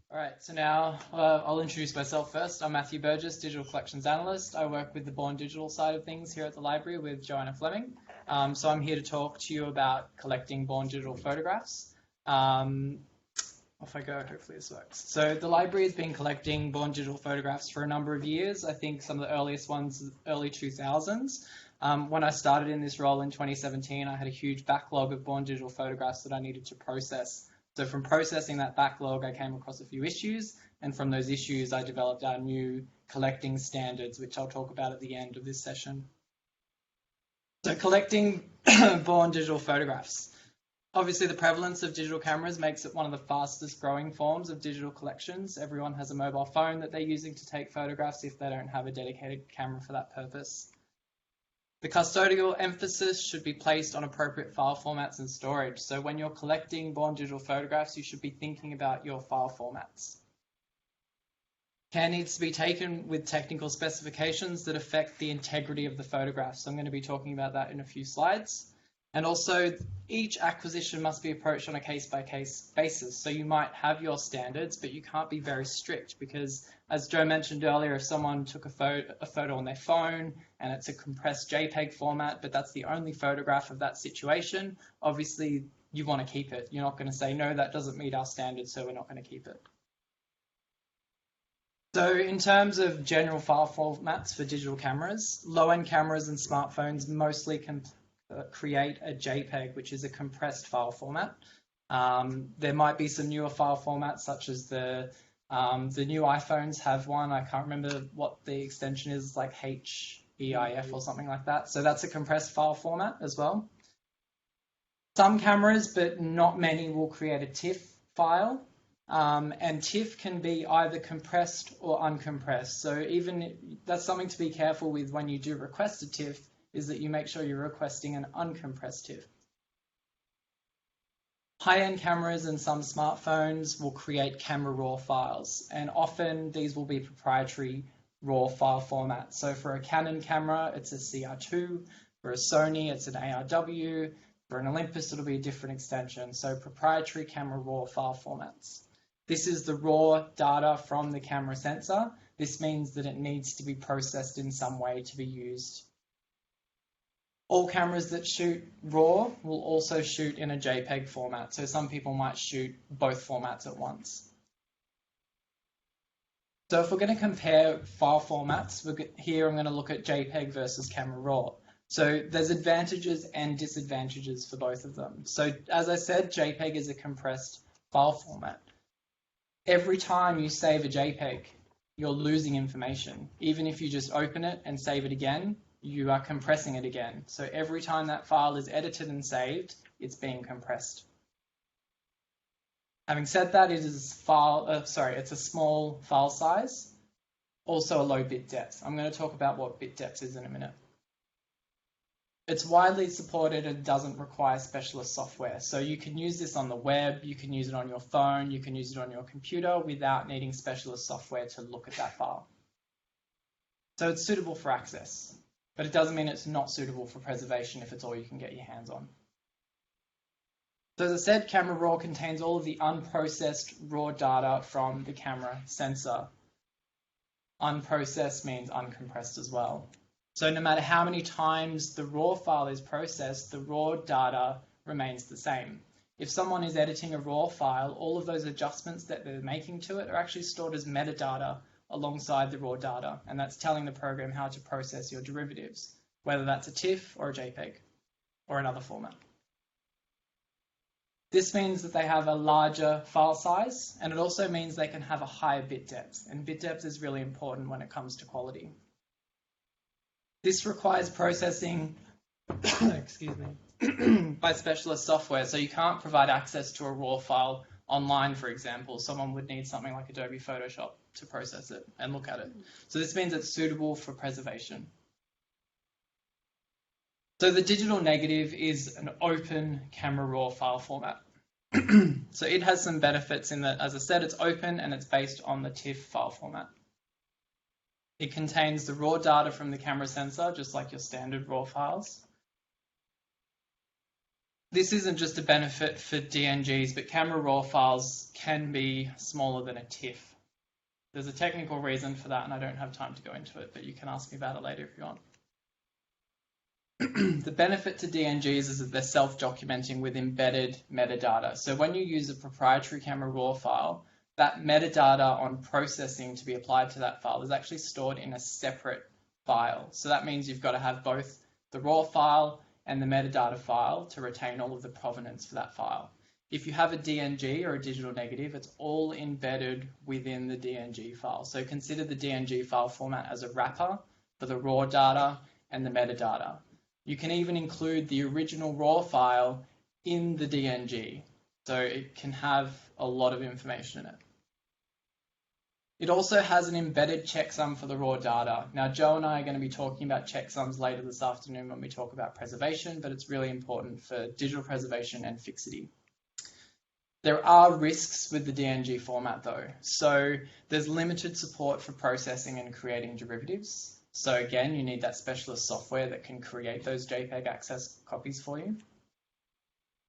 All right, so now I'll introduce myself first. I'm Matthew Burgess, Digital Collections Analyst. I work with the Born Digital side of things here at the library with Joanna Fleming. So I'm here to talk to you about collecting Born Digital photographs. Off I go, hopefully this works. So the library has been collecting born digital photographs for a number of years. I think some of the earliest ones, early 2000s. When I started in this role in 2017, I had a huge backlog of born digital photographs that I needed to process. So from processing that backlog, I came across a few issues, and from those issues, I developed our new collecting standards, which I'll talk about at the end of this session. So collecting born digital photographs. Obviously, the prevalence of digital cameras makes it one of the fastest growing forms of digital collections. Everyone has a mobile phone that they're using to take photographs if they don't have a dedicated camera for that purpose. The custodial emphasis should be placed on appropriate file formats and storage. So when you're collecting born digital photographs, you should be thinking about your file formats. Care needs to be taken with technical specifications that affect the integrity of the photographs. So I'm going to be talking about that in a few slides. And also, each acquisition must be approached on a case-by-case basis. So you might have your standards, but you can't be very strict because, as Joe mentioned earlier, if someone took a photo on their phone and it's a compressed JPEG format, but that's the only photograph of that situation, obviously you want to keep it. You're not going to say, no, that doesn't meet our standards, so we're not going to keep it. So in terms of general file formats for digital cameras, low-end cameras and smartphones mostly can create a JPEG, which is a compressed file format. There might be some newer file formats, such as the new iPhones have one. I can't remember what the extension is, like HEIF or something like that. So that's a compressed file format as well. Some cameras, but not many, will create a TIFF file. And TIFF can be either compressed or uncompressed. So even that's something to be careful with when you do request a TIFF, is that you make sure you're requesting an uncompressed TIFF. High-end cameras and some smartphones will create camera raw files, and often these will be proprietary raw file formats. So for a Canon camera, it's a CR2. For a Sony, it's an ARW. For an Olympus, it'll be a different extension. So proprietary camera raw file formats. This is the raw data from the camera sensor. This means that it needs to be processed in some way to be used. All cameras that shoot RAW will also shoot in a JPEG format. So some people might shoot both formats at once. So if we're going to compare file formats, here I'm going to look at JPEG versus camera RAW. So there's advantages and disadvantages for both of them. So as I said, JPEG is a compressed file format. Every time you save a JPEG, you're losing information. Even if you just open it and save it again, you are compressing it again. So every time that file is edited and saved, it's being compressed. Having said that, it is it's a small file size, also a low bit depth. I'm going to talk about what bit depth is in a minute. It's widely supported and doesn't require specialist software. So you can use this on the web, you can use it on your phone, you can use it on your computer without needing specialist software to look at that file. So it's suitable for access, but it doesn't mean it's not suitable for preservation if it's all you can get your hands on. So as I said, camera raw contains all of the unprocessed raw data from the camera sensor. Unprocessed means uncompressed as well. So no matter how many times the raw file is processed, the raw data remains the same. If someone is editing a raw file, all of those adjustments that they're making to it are actually stored as metadata alongside the raw data, and that's telling the program how to process your derivatives, whether that's a TIFF or a JPEG or another format. This means that they have a larger file size, and it also means they can have a higher bit depth, and bit depth is really important when it comes to quality. This requires processing excuse me, by specialist software, so you can't provide access to a raw file online, for example. Someone would need something like Adobe Photoshop to process it and look at it. So this means it's suitable for preservation. So the digital negative is an open camera raw file format. So it has some benefits in that, as I said, it's open and it's based on the TIFF file format. It contains the raw data from the camera sensor, just like your standard raw files. This isn't just a benefit for DNGs, but camera raw files can be smaller than a TIFF. There's a technical reason for that, and I don't have time to go into it, but you can ask me about it later if you want. The benefit to DNGs is that they're self-documenting with embedded metadata. So when you use a proprietary camera raw file, that metadata on processing to be applied to that file is actually stored in a separate file. So that means you've got to have both the raw file and the metadata file to retain all of the provenance for that file. If you have a DNG or a digital negative, it's all embedded within the DNG file. So consider the DNG file format as a wrapper for the raw data and the metadata. You can even include the original raw file in the DNG, so it can have a lot of information in it. It also has an embedded checksum for the raw data. Now, Joe and I are going to be talking about checksums later this afternoon when we talk about preservation, but it's really important for digital preservation and fixity. There are risks with the DNG format though. So there's limited support for processing and creating derivatives. So again, you need that specialist software that can create those JPEG access copies for you.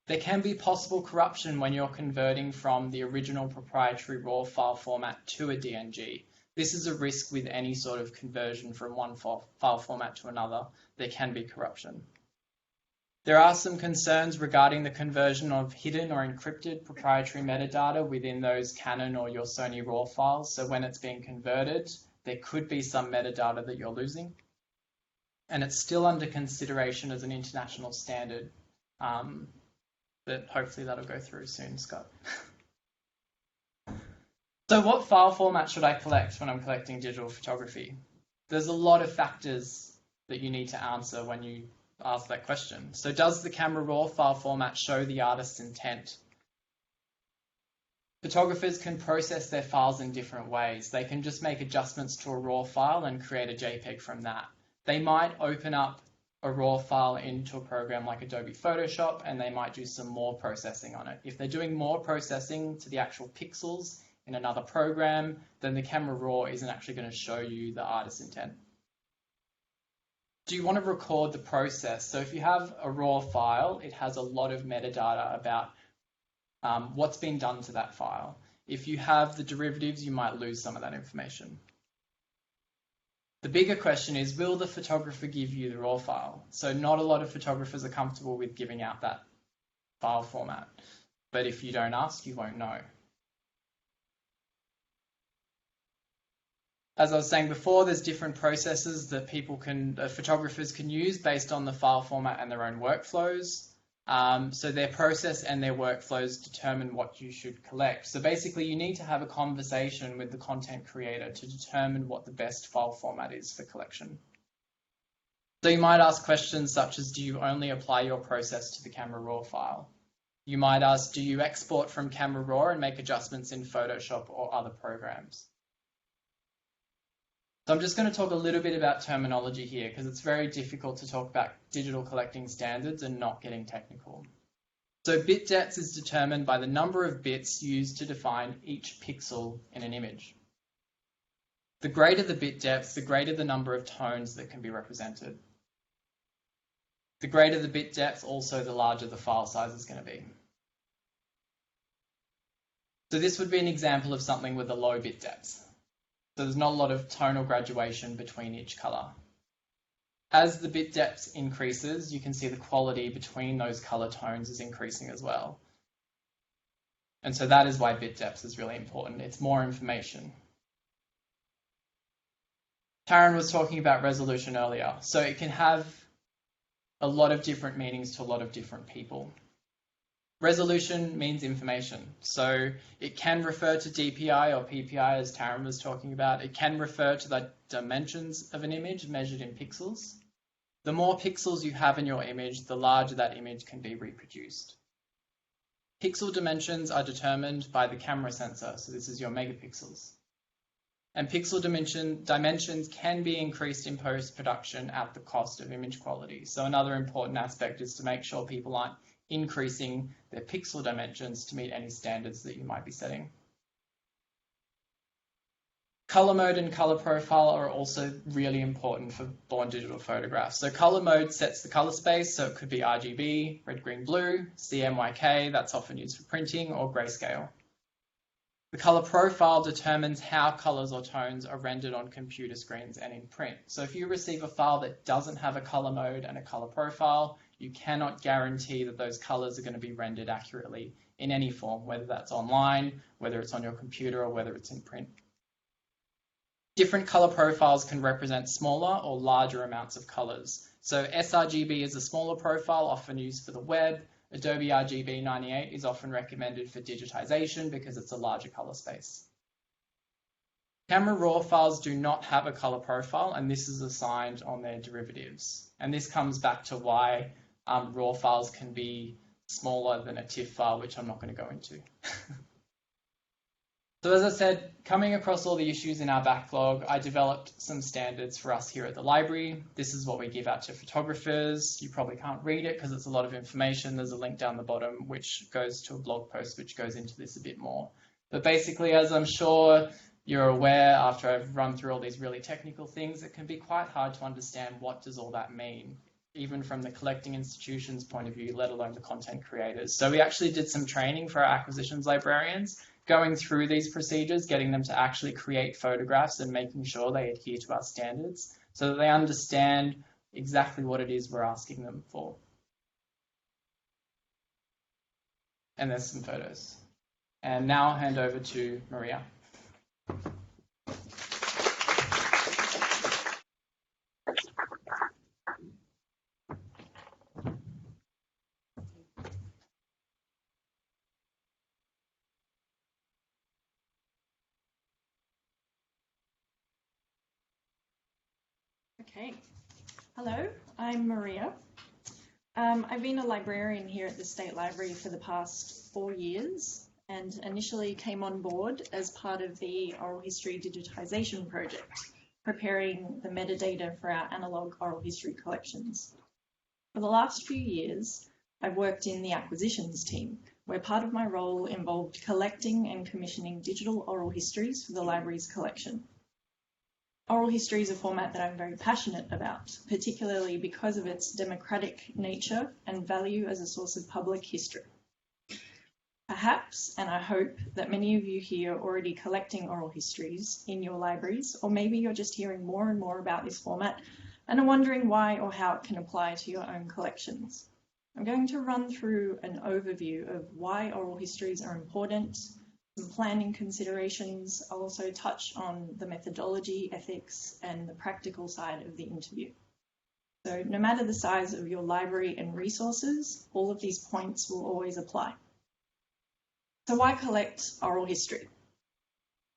There can be possible corruption when you're converting from the original proprietary raw file format to a DNG. This is a risk with any sort of conversion from one file format to another. There can be corruption. There are some concerns regarding the conversion of hidden or encrypted proprietary metadata within those Canon or your Sony RAW files. So when it's being converted, there could be some metadata that you're losing. And it's still under consideration as an international standard. But hopefully that'll go through soon, Scott. So what file format should I collect when I'm collecting digital photography? There's a lot of factors that you need to answer when you ask that question. So does the camera raw file format show the artist's intent? Photographers can process their files in different ways. They can just make adjustments to a raw file and create a JPEG from that. They might open up a raw file into a program like Adobe Photoshop and they might do some more processing on it. If they're doing more processing to the actual pixels in another program, then the camera raw isn't actually going to show you the artist's intent. Do you want to record the process? So if you have a raw file, it has a lot of metadata about what's been done to that file. If you have the derivatives, you might lose some of that information. The bigger question is, will the photographer give you the raw file? So not a lot of photographers are comfortable with giving out that file format. But if you don't ask, you won't know. As I was saying before, there's different processes that photographers can use based on the file format and their own workflows. So their process and their workflows determine what you should collect. So basically you need to have a conversation with the content creator to determine what the best file format is for collection. So you might ask questions such as, do you only apply your process to the camera raw file? You might ask, do you export from camera raw and make adjustments in Photoshop or other programs? So I'm just going to talk a little bit about terminology here because it's very difficult to talk about digital collecting standards and not getting technical. So bit depth is determined by the number of bits used to define each pixel in an image. The greater the bit depth, the greater the number of tones that can be represented. The greater the bit depth, also the larger the file size is going to be. So this would be an example of something with a low bit depth. So there's not a lot of tonal graduation between each color. As the bit depth increases, you can see the quality between those color tones is increasing as well. And so that is why bit depth is really important. It's more information. Taryn was talking about resolution earlier. So it can have a lot of different meanings to a lot of different people. Resolution means information. So it can refer to DPI or PPI, as Taryn was talking about. It can refer to the dimensions of an image measured in pixels. The more pixels you have in your image, the larger that image can be reproduced. Pixel dimensions are determined by the camera sensor. So this is your megapixels. And pixel dimensions can be increased in post-production at the cost of image quality. So another important aspect is to make sure people aren't increasing their pixel dimensions to meet any standards that you might be setting. Color mode and color profile are also really important for born digital photographs. So color mode sets the color space, so it could be RGB, red, green, blue, CMYK, that's often used for printing, or grayscale. The The color profile determines how colors or tones are rendered on computer screens and in print. So if you receive a file that doesn't have a color mode and a color profile, you cannot guarantee that those colors are going to be rendered accurately in any form, whether that's online, whether it's on your computer, or whether it's in print. Different color profiles can represent smaller or larger amounts of colors. So sRGB is a smaller profile, often used for the web. Adobe RGB 98 is often recommended for digitization because it's a larger color space. Camera RAW files do not have a color profile, and this is assigned on their derivatives. And this comes back to why RAW files can be smaller than a TIFF file, which I'm not going to go into. So as I said, coming across all the issues in our backlog, I developed some standards for us here at the library. This is what we give out to photographers. You probably can't read it because it's a lot of information. There's a link down the bottom which goes to a blog post which goes into this a bit more. But basically, as I'm sure you're aware, after I've run through all these really technical things, it can be quite hard to understand what does all that mean, even from the collecting institution's point of view, let alone the content creators. So we actually did some training for our acquisitions librarians, going through these procedures, getting them to actually create photographs and making sure they adhere to our standards so that they understand exactly what it is we're asking them for. And there's some photos. And now I'll hand over to Maria. Okay, hello, I'm Maria. I've been a librarian here at the State Library for the past 4 years and initially came on board as part of the Oral History Digitisation project, preparing the metadata for our analogue oral history collections. For the last few years, I've worked in the acquisitions team, where part of my role involved collecting and commissioning digital oral histories for the library's collection. Oral history is a format that I'm very passionate about, particularly because of its democratic nature and value as a source of public history. Perhaps, and I hope that many of you here are already collecting oral histories in your libraries, or maybe you're just hearing more and more about this format and are wondering why or how it can apply to your own collections. I'm going to run through an overview of why oral histories are important, some planning considerations. I'll also touch on the methodology, ethics, and the practical side of the interview. So no matter the size of your library and resources, all of these points will always apply. So why collect oral history?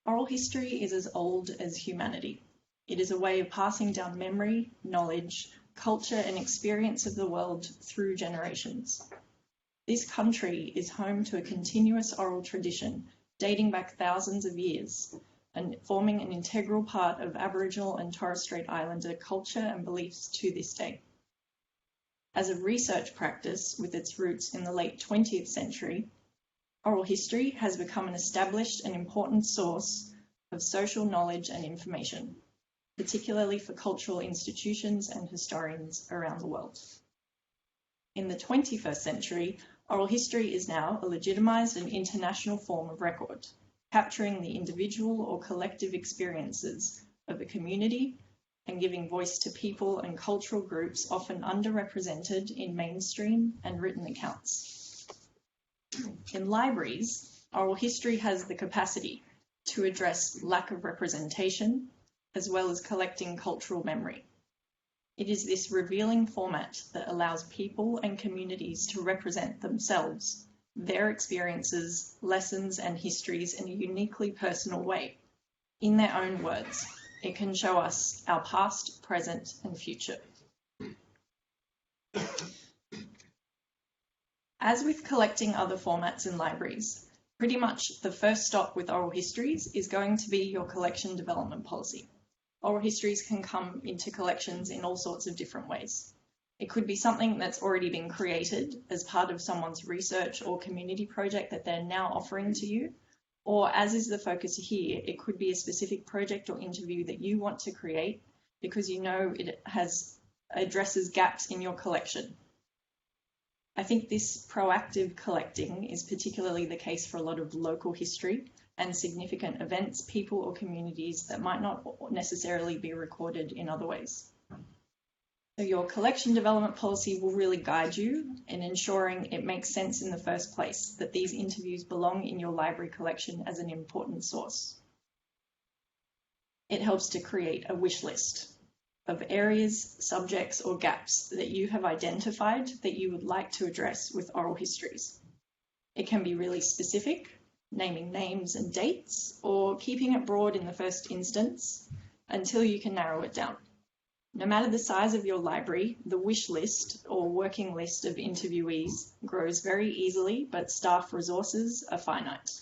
Oral history is as old as humanity. It is a way of passing down memory, knowledge, culture, and experience of the world through generations. This country is home to a continuous oral tradition dating back thousands of years and forming an integral part of Aboriginal and Torres Strait Islander culture and beliefs to this day. As a research practice with its roots in the late 20th century, oral history has become an established and important source of social knowledge and information, particularly for cultural institutions and historians around the world. In the 21st century, oral history is now a legitimised and international form of record, capturing the individual or collective experiences of a community and giving voice to people and cultural groups often underrepresented in mainstream and written accounts. In libraries, oral history has the capacity to address lack of representation, as well as collecting cultural memory. It is this revealing format that allows people and communities to represent themselves, their experiences, lessons, and histories in a uniquely personal way. In their own words, it can show us our past, present, and future. As with collecting other formats in libraries, pretty much the first stop with oral histories is going to be your collection development policy. Oral histories can come into collections in all sorts of different ways. It could be something that's already been created as part of someone's research or community project that they're now offering to you, or as is the focus here, it could be a specific project or interview that you want to create because you know it addresses gaps in your collection. I think this proactive collecting is particularly the case for a lot of local history and significant events, people, or communities that might not necessarily be recorded in other ways. So your collection development policy will really guide you in ensuring it makes sense in the first place, that these interviews belong in your library collection as an important source. It helps to create a wish list of areas, subjects, or gaps that you have identified that you would like to address with oral histories. It can be really specific, naming names and dates, or keeping it broad in the first instance until you can narrow it down. No matter the size of your library, the wish list or working list of interviewees grows very easily, but staff resources are finite.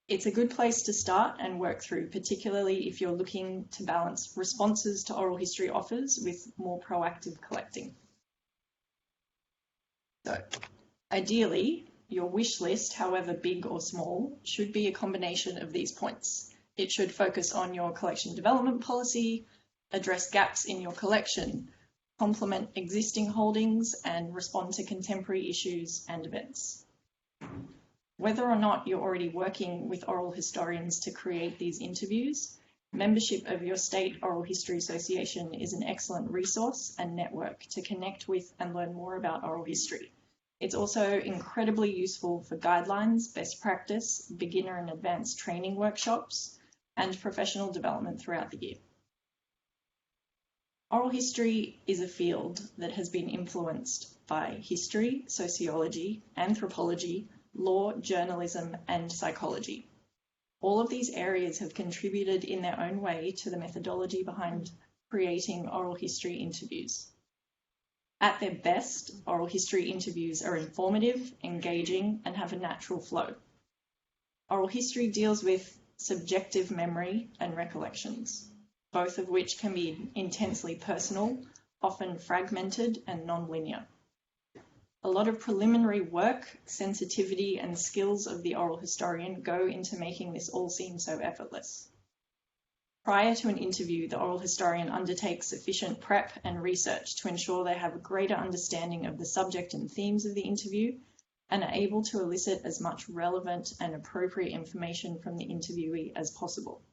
It's a good place to start and work through, particularly if you're looking to balance responses to oral history offers with more proactive collecting. So, ideally, your wish list, however big or small, should be a combination of these points. It should focus on your collection development policy, address gaps in your collection, complement existing holdings, and respond to contemporary issues and events. Whether or not you're already working with oral historians to create these interviews, membership of your state Oral History Association is an excellent resource and network to connect with and learn more about oral history. It's also incredibly useful for guidelines, best practice, beginner and advanced training workshops, and professional development throughout the year. Oral history is a field that has been influenced by history, sociology, anthropology, law, journalism, and psychology. All of these areas have contributed in their own way to the methodology behind creating oral history interviews. At their best, oral history interviews are informative, engaging, and have a natural flow. Oral history deals with subjective memory and recollections, both of which can be intensely personal, often fragmented and non-linear. A lot of preliminary work, sensitivity, and skills of the oral historian go into making this all seem so effortless. Prior to an interview, the oral historian undertakes sufficient prep and research to ensure they have a greater understanding of the subject and themes of the interview and are able to elicit as much relevant and appropriate information from the interviewee as possible.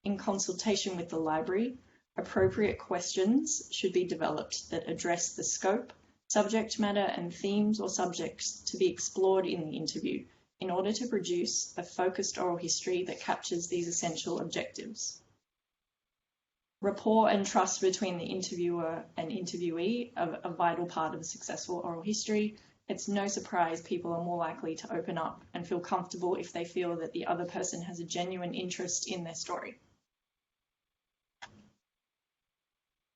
In consultation with the library, appropriate questions should be developed that address the scope, subject matter, and themes or subjects to be explored in the interview in order to produce a focused oral history that captures these essential objectives. Rapport and trust between the interviewer and interviewee are a vital part of a successful oral history. It's no surprise people are more likely to open up and feel comfortable if they feel that the other person has a genuine interest in their story.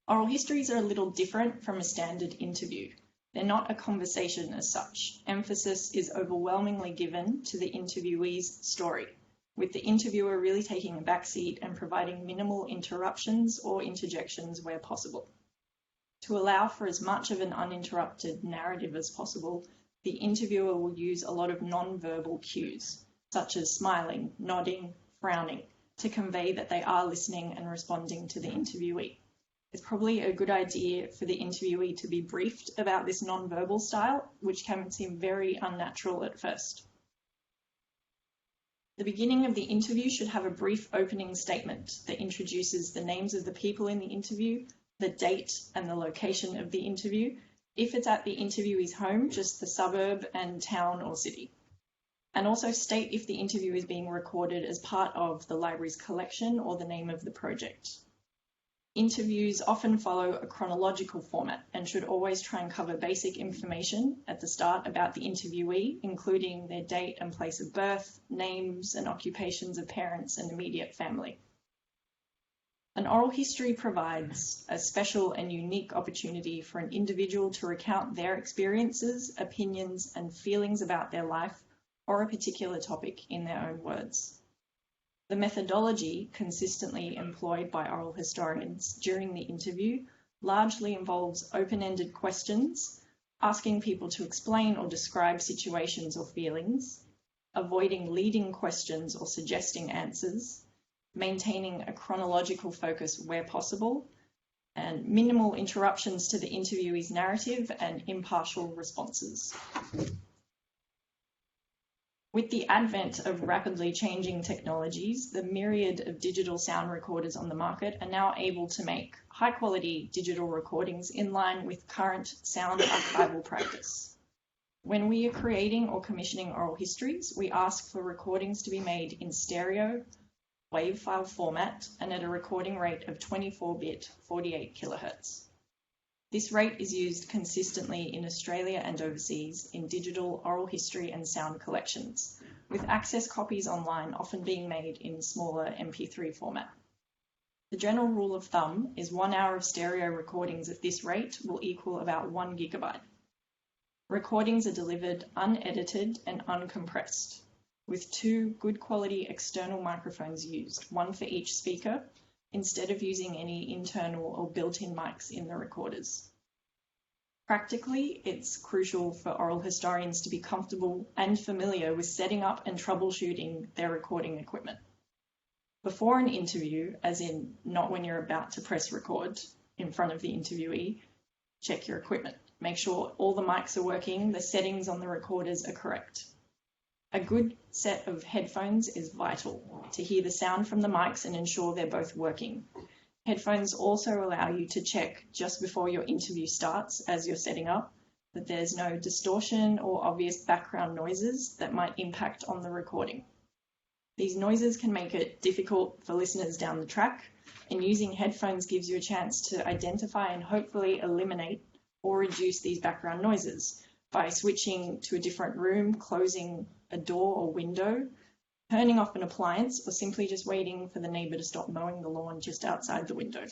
Oral histories are a little different from a standard interview. They're not a conversation as such. Emphasis is overwhelmingly given to the interviewee's story, with the interviewer really taking a backseat and providing minimal interruptions or interjections where possible. To allow for as much of an uninterrupted narrative as possible, the interviewer will use a lot of non-verbal cues, such as smiling, nodding, frowning, to convey that they are listening and responding to the interviewee. It's probably a good idea for the interviewee to be briefed about this non-verbal style, which can seem very unnatural at first. The beginning of the interview should have a brief opening statement that introduces the names of the people in the interview, the date and the location of the interview. If it's at the interviewee's home, just the suburb and town or city. And also state if the interview is being recorded as part of the library's collection or the name of the project. Interviews often follow a chronological format and should always try and cover basic information at the start about the interviewee, including their date and place of birth, names and occupations of parents and immediate family. An oral history provides a special and unique opportunity for an individual to recount their experiences, opinions, and feelings about their life or a particular topic in their own words. The methodology consistently employed by oral historians during the interview largely involves open-ended questions, asking people to explain or describe situations or feelings, avoiding leading questions or suggesting answers, maintaining a chronological focus where possible, and minimal interruptions to the interviewee's narrative and impartial responses. With the advent of rapidly changing technologies, the myriad of digital sound recorders on the market are now able to make high-quality digital recordings in line with current sound archival practice. When we are creating or commissioning oral histories, we ask for recordings to be made in stereo, WAV file format, and at a recording rate of 24-bit 48 kHz. This rate is used consistently in Australia and overseas in digital oral history and sound collections, with access copies online often being made in smaller MP3 format. The general rule of thumb is 1 hour of stereo recordings at this rate will equal about 1 gigabyte. Recordings are delivered unedited and uncompressed, with 2 good quality external microphones used, one for each speaker, instead of using any internal or built-in mics in the recorders. Practically, it's crucial for oral historians to be comfortable and familiar with setting up and troubleshooting their recording equipment. Before an interview, as in not when you're about to press record in front of the interviewee, check your equipment. Make sure all the mics are working, the settings on the recorders are correct. A good set of headphones is vital to hear the sound from the mics and ensure they're both working. Headphones also allow you to check just before your interview starts, as you're setting up, that there's no distortion or obvious background noises that might impact on the recording. These noises can make it difficult for listeners down the track, and using headphones gives you a chance to identify and hopefully eliminate or reduce these background noises by switching to a different room, closing a door or window, turning off an appliance, or simply just waiting for the neighbour to stop mowing the lawn just outside the window.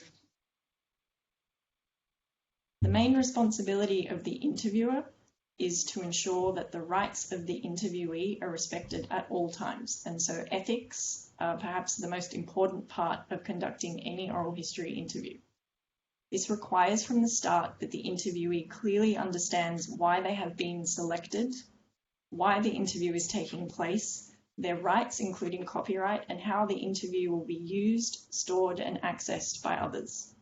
The main responsibility of the interviewer is to ensure that the rights of the interviewee are respected at all times, and so ethics are perhaps the most important part of conducting any oral history interview. This requires from the start that the interviewee clearly understands why they have been selected, why the interview is taking place, their rights including copyright, and how the interview will be used, stored and accessed by others.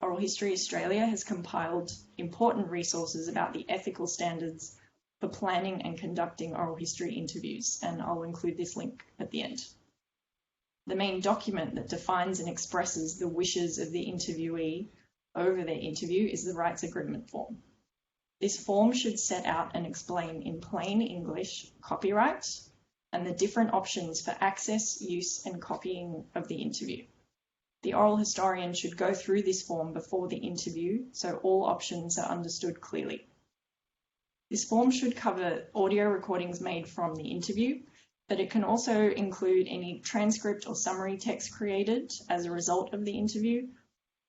Oral History Australia has compiled important resources about the ethical standards for planning and conducting oral history interviews, and I'll include this link at the end. The main document that defines and expresses the wishes of the interviewee over their interview is the Rights Agreement form. This form should set out and explain in plain English copyright and the different options for access, use and copying of the interview. The oral historian should go through this form before the interview so all options are understood clearly. This form should cover audio recordings made from the interview, but it can also include any transcript or summary text created as a result of the interview,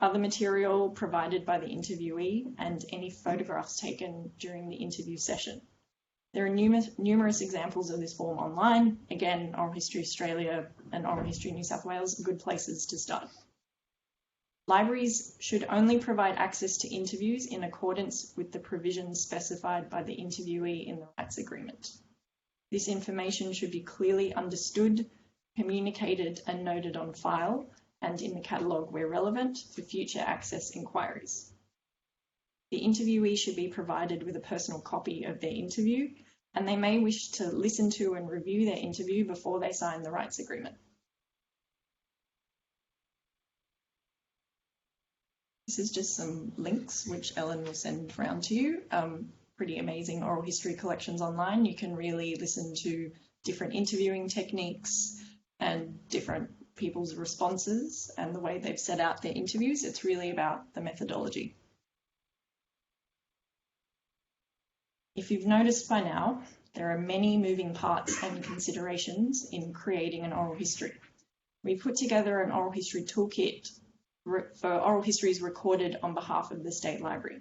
other material provided by the interviewee, and any photographs taken during the interview session. There are numerous examples of this form online. Again, Oral History Australia and Oral History New South Wales are good places to start. Libraries should only provide access to interviews in accordance with the provisions specified by the interviewee in the rights agreement. This information should be clearly understood, communicated and noted on file and in the catalogue where relevant for future access inquiries. The interviewee should be provided with a personal copy of their interview, and they may wish to listen to and review their interview before they sign the rights agreement. This is just some links which Ellen will send around to you. Pretty amazing oral history collections online. You can really listen to different interviewing techniques and different people's responses and the way they've set out their interviews. It's really about the methodology. If you've noticed by now, there are many moving parts and considerations in creating an oral history. We've put together an oral history toolkit for oral histories recorded on behalf of the State Library.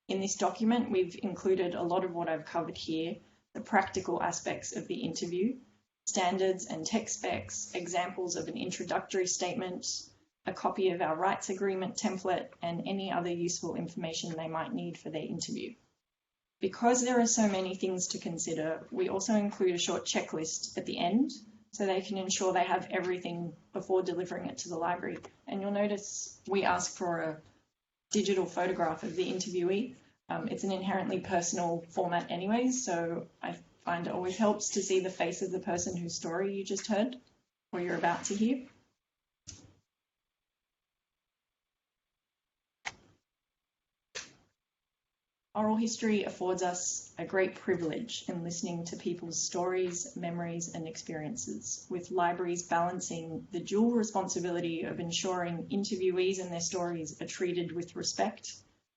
In this document, we've included a lot of what I've covered here, the practical aspects of the interview, standards and text specs, examples of an introductory statement, a copy of our rights agreement template, and any other useful information they might need for their interview. Because there are so many things to consider, we also include a short checklist at the end so they can ensure they have everything before delivering it to the library. And you'll notice we ask for a digital photograph of the interviewee. It's an inherently personal format anyway, so I find it always helps to see the face of the person whose story you just heard or you're about to hear. Oral history affords us a great privilege in listening to people's stories, memories, and experiences, with libraries balancing the dual responsibility of ensuring interviewees and their stories are treated with respect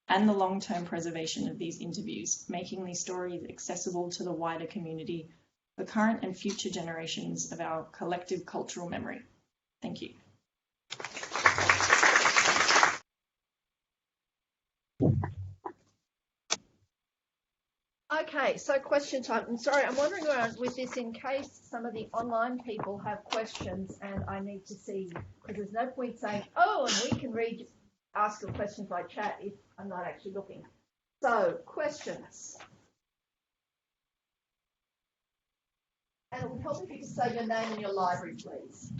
and the long-term preservation of these interviews, making these stories accessible to the wider community, the current and future generations of our collective cultural memory. Thank you. Okay, so question time. I'm sorry, I'm wandering around with this in case some of the online people have questions and I need to see, because there's no point saying, oh, and we can ask your questions by chat if I'm not actually looking. So, questions. And it would help if you could say your name and your library, please.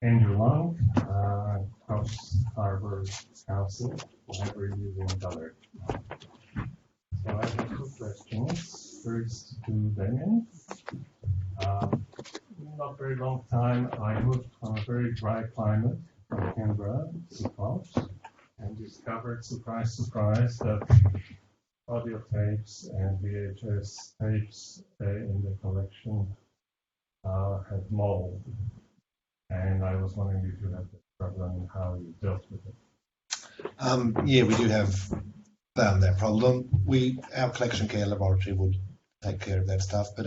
Andrew Long, Coast Harbour Council, Library Museum Gallery. So I have two questions. First to Damien. Not very long time, I moved from a very dry climate from Canberra to Perth and discovered, surprise, surprise, that audio tapes and VHS tapes in the collection had mold. And I was wondering if you had this problem and how you dealt with it. Yeah, we do have that problem. Our collection care laboratory would take care of that stuff, but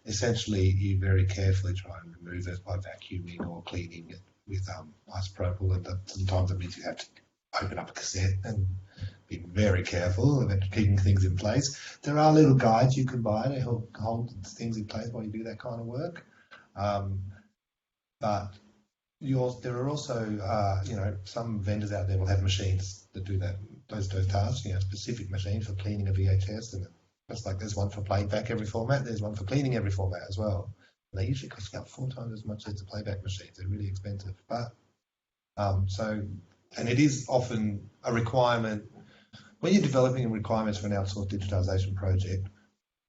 essentially you very carefully try and remove it by vacuuming or cleaning it with isopropyl, and sometimes it means you have to open up a cassette and be very careful about keeping things in place. There are little guides you can buy to help hold things in place while you do that kind of work. But there are also, some vendors out there will have machines that do those tasks, specific machines for cleaning a VHS. And just like there's one for playing back every format, there's one for cleaning every format as well. And they usually cost about 4 times as much as the playback machines. They're really expensive. But and it is often a requirement when you're developing requirements for an outsourced digitisation project.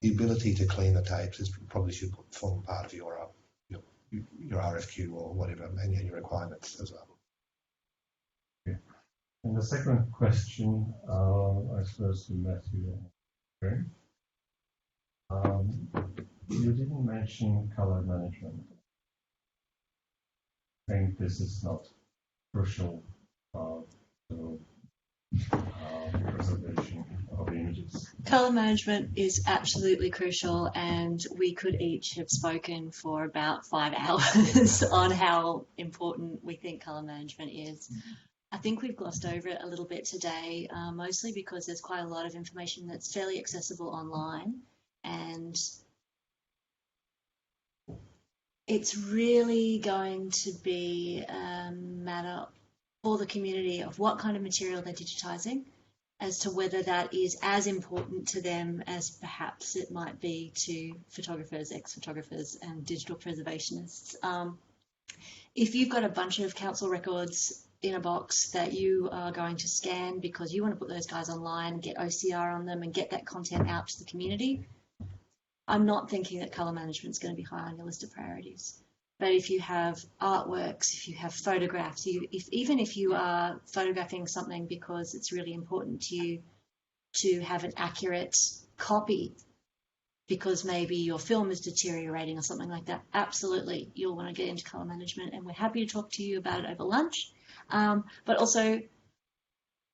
The ability to clean the tapes probably should form part of your RFQ or whatever, and your requirements as well. Okay. And the second question, I suppose to Matthew and you didn't mention colour management. I think this is not crucial to preservation of images. Colour management is absolutely crucial, and we could each have spoken for about 5 hours on how important we think colour management is. I think we've glossed over it a little bit today, mostly because there's quite a lot of information that's fairly accessible online, and it's really going to be a matter for the community of what kind of material they're digitising, as to whether that is as important to them as perhaps it might be to photographers, ex-photographers and digital preservationists. If you've got a bunch of council records in a box that you are going to scan because you want to put those guys online, get OCR on them and get that content out to the community, I'm not thinking that colour management is going to be high on your list of priorities. But if you have artworks, if you have photographs, even if you are photographing something because it's really important to you to have an accurate copy because maybe your film is deteriorating or something like that, absolutely, you'll want to get into colour management, and we're happy to talk to you about it over lunch. But also,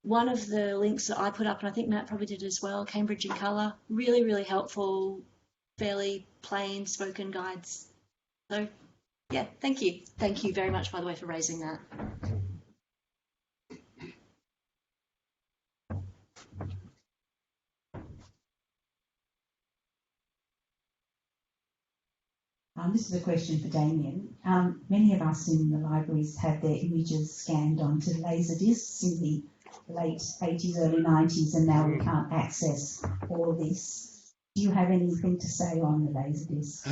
one of the links that I put up, and I think Matt probably did as well, Cambridge in Colour, really, really helpful, fairly plain spoken guides. So, yeah, thank you. Thank you very much, by the way, for raising that. This is a question for Damien. Many of us in the libraries have their images scanned onto Laserdiscs in the late 80s, early 90s, and now we can't access all this. Do you have anything to say on the Laserdisc?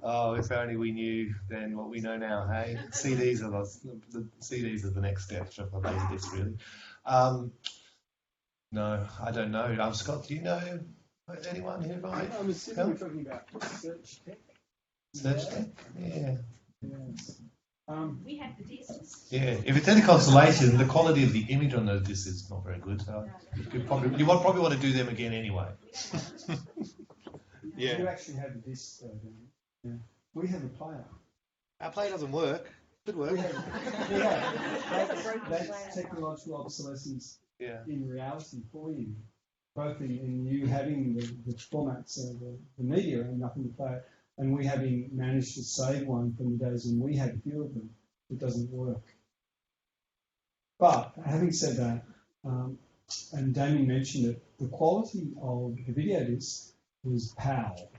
Oh, if only we knew then what we know now, hey? CDs are the CDs are the next step for Laserdisc, really. No, I don't know. Scott, do you know anyone who might? I'm assuming you're talking about search tech. Search tech? Yeah. Yes. We have the discs. Yeah, if it's any consolation, the quality of the image on those discs is not very good. So you probably want to do them again anyway. Yeah. You actually have the discs, though, don't you? Yeah. We have a player. Our player doesn't work. Could work. That's technological obsolescence Yeah. in reality for you, both in you having the formats of the media and nothing to play it, and we having managed to save one from the days when we had a few of them. It doesn't work. But having said that, and Damien mentioned it, the quality of the video disc was PAL.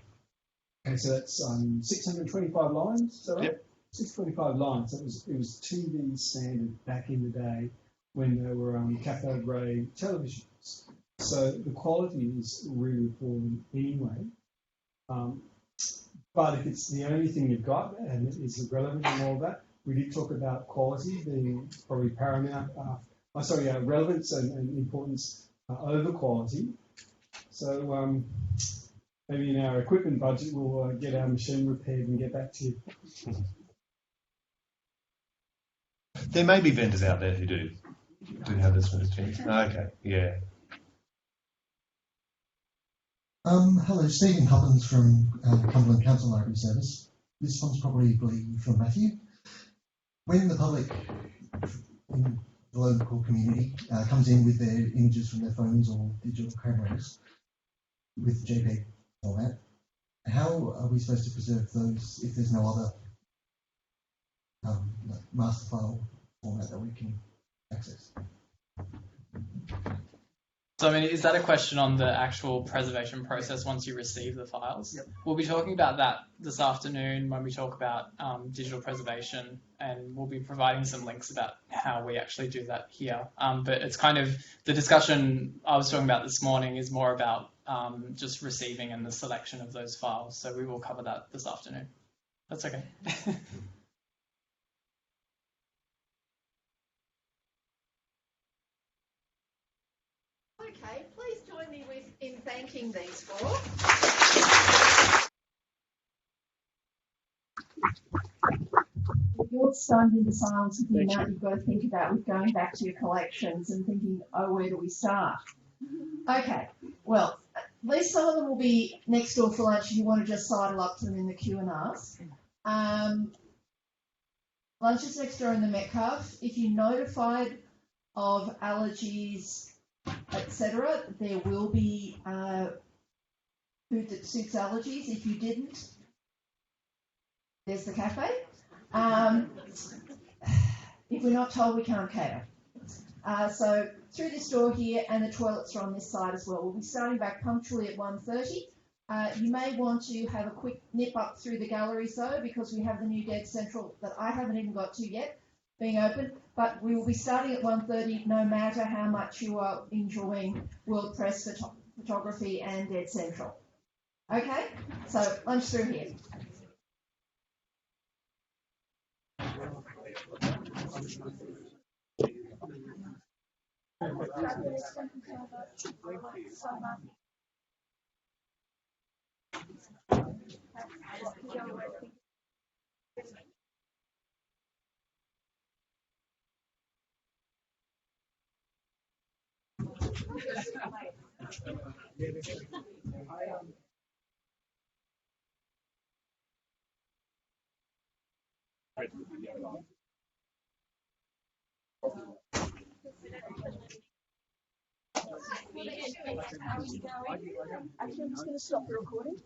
Okay, so that's 625 lines, is that right? Yep. 625 lines. It was TV standard back in the day when there were cathode ray televisions. So the quality is really poor anyway. But if it's the only thing you've got and it is relevant and all that, we did talk about quality being probably paramount. Relevance and importance over quality. So maybe in our equipment budget, we'll get our machine repaired and get back to you. There may be vendors out there who do have this sort of thing. Okay, yeah. Hello, Stephen Coppins from Cumberland Council Library Service. This one's probably for Matthew. When the public in the local community comes in with their images from their phones or digital cameras with JPEG format, how are we supposed to preserve those if there's no other master file format that we can access? So, I mean, is that a question on the actual preservation process once you receive the files? Yep. We'll be talking about that this afternoon when we talk about digital preservation, and we'll be providing some links about how we actually do that here. But it's kind of the discussion I was talking about this morning is more about just receiving and the selection of those files. So we will cover that this afternoon. That's okay. Okay, please join me in thanking these four. You're stunned into silence with the amount you've got to think about with going back to your collections and thinking, oh, where do we start? Okay, well, at least some of them will be next door for lunch if you want to just sidle up to them in the queue and ask. Lunch is next door in the Metcalfe. If you're notified of allergies, etc., there will be food that suits allergies. If you didn't, there's the cafe. If we're not told, we can't cater. So through this door here, and the toilets are on this side as well. We'll be starting back punctually at 1:30. You may want to have a quick nip up through the galleries though, because we have the new Dead Central that I haven't even got to yet being open, but we will be starting at 1:30 no matter how much you are enjoying World Press photography and Dead Central. Okay, so lunch through here. Actually, I'm just going to stop the recording.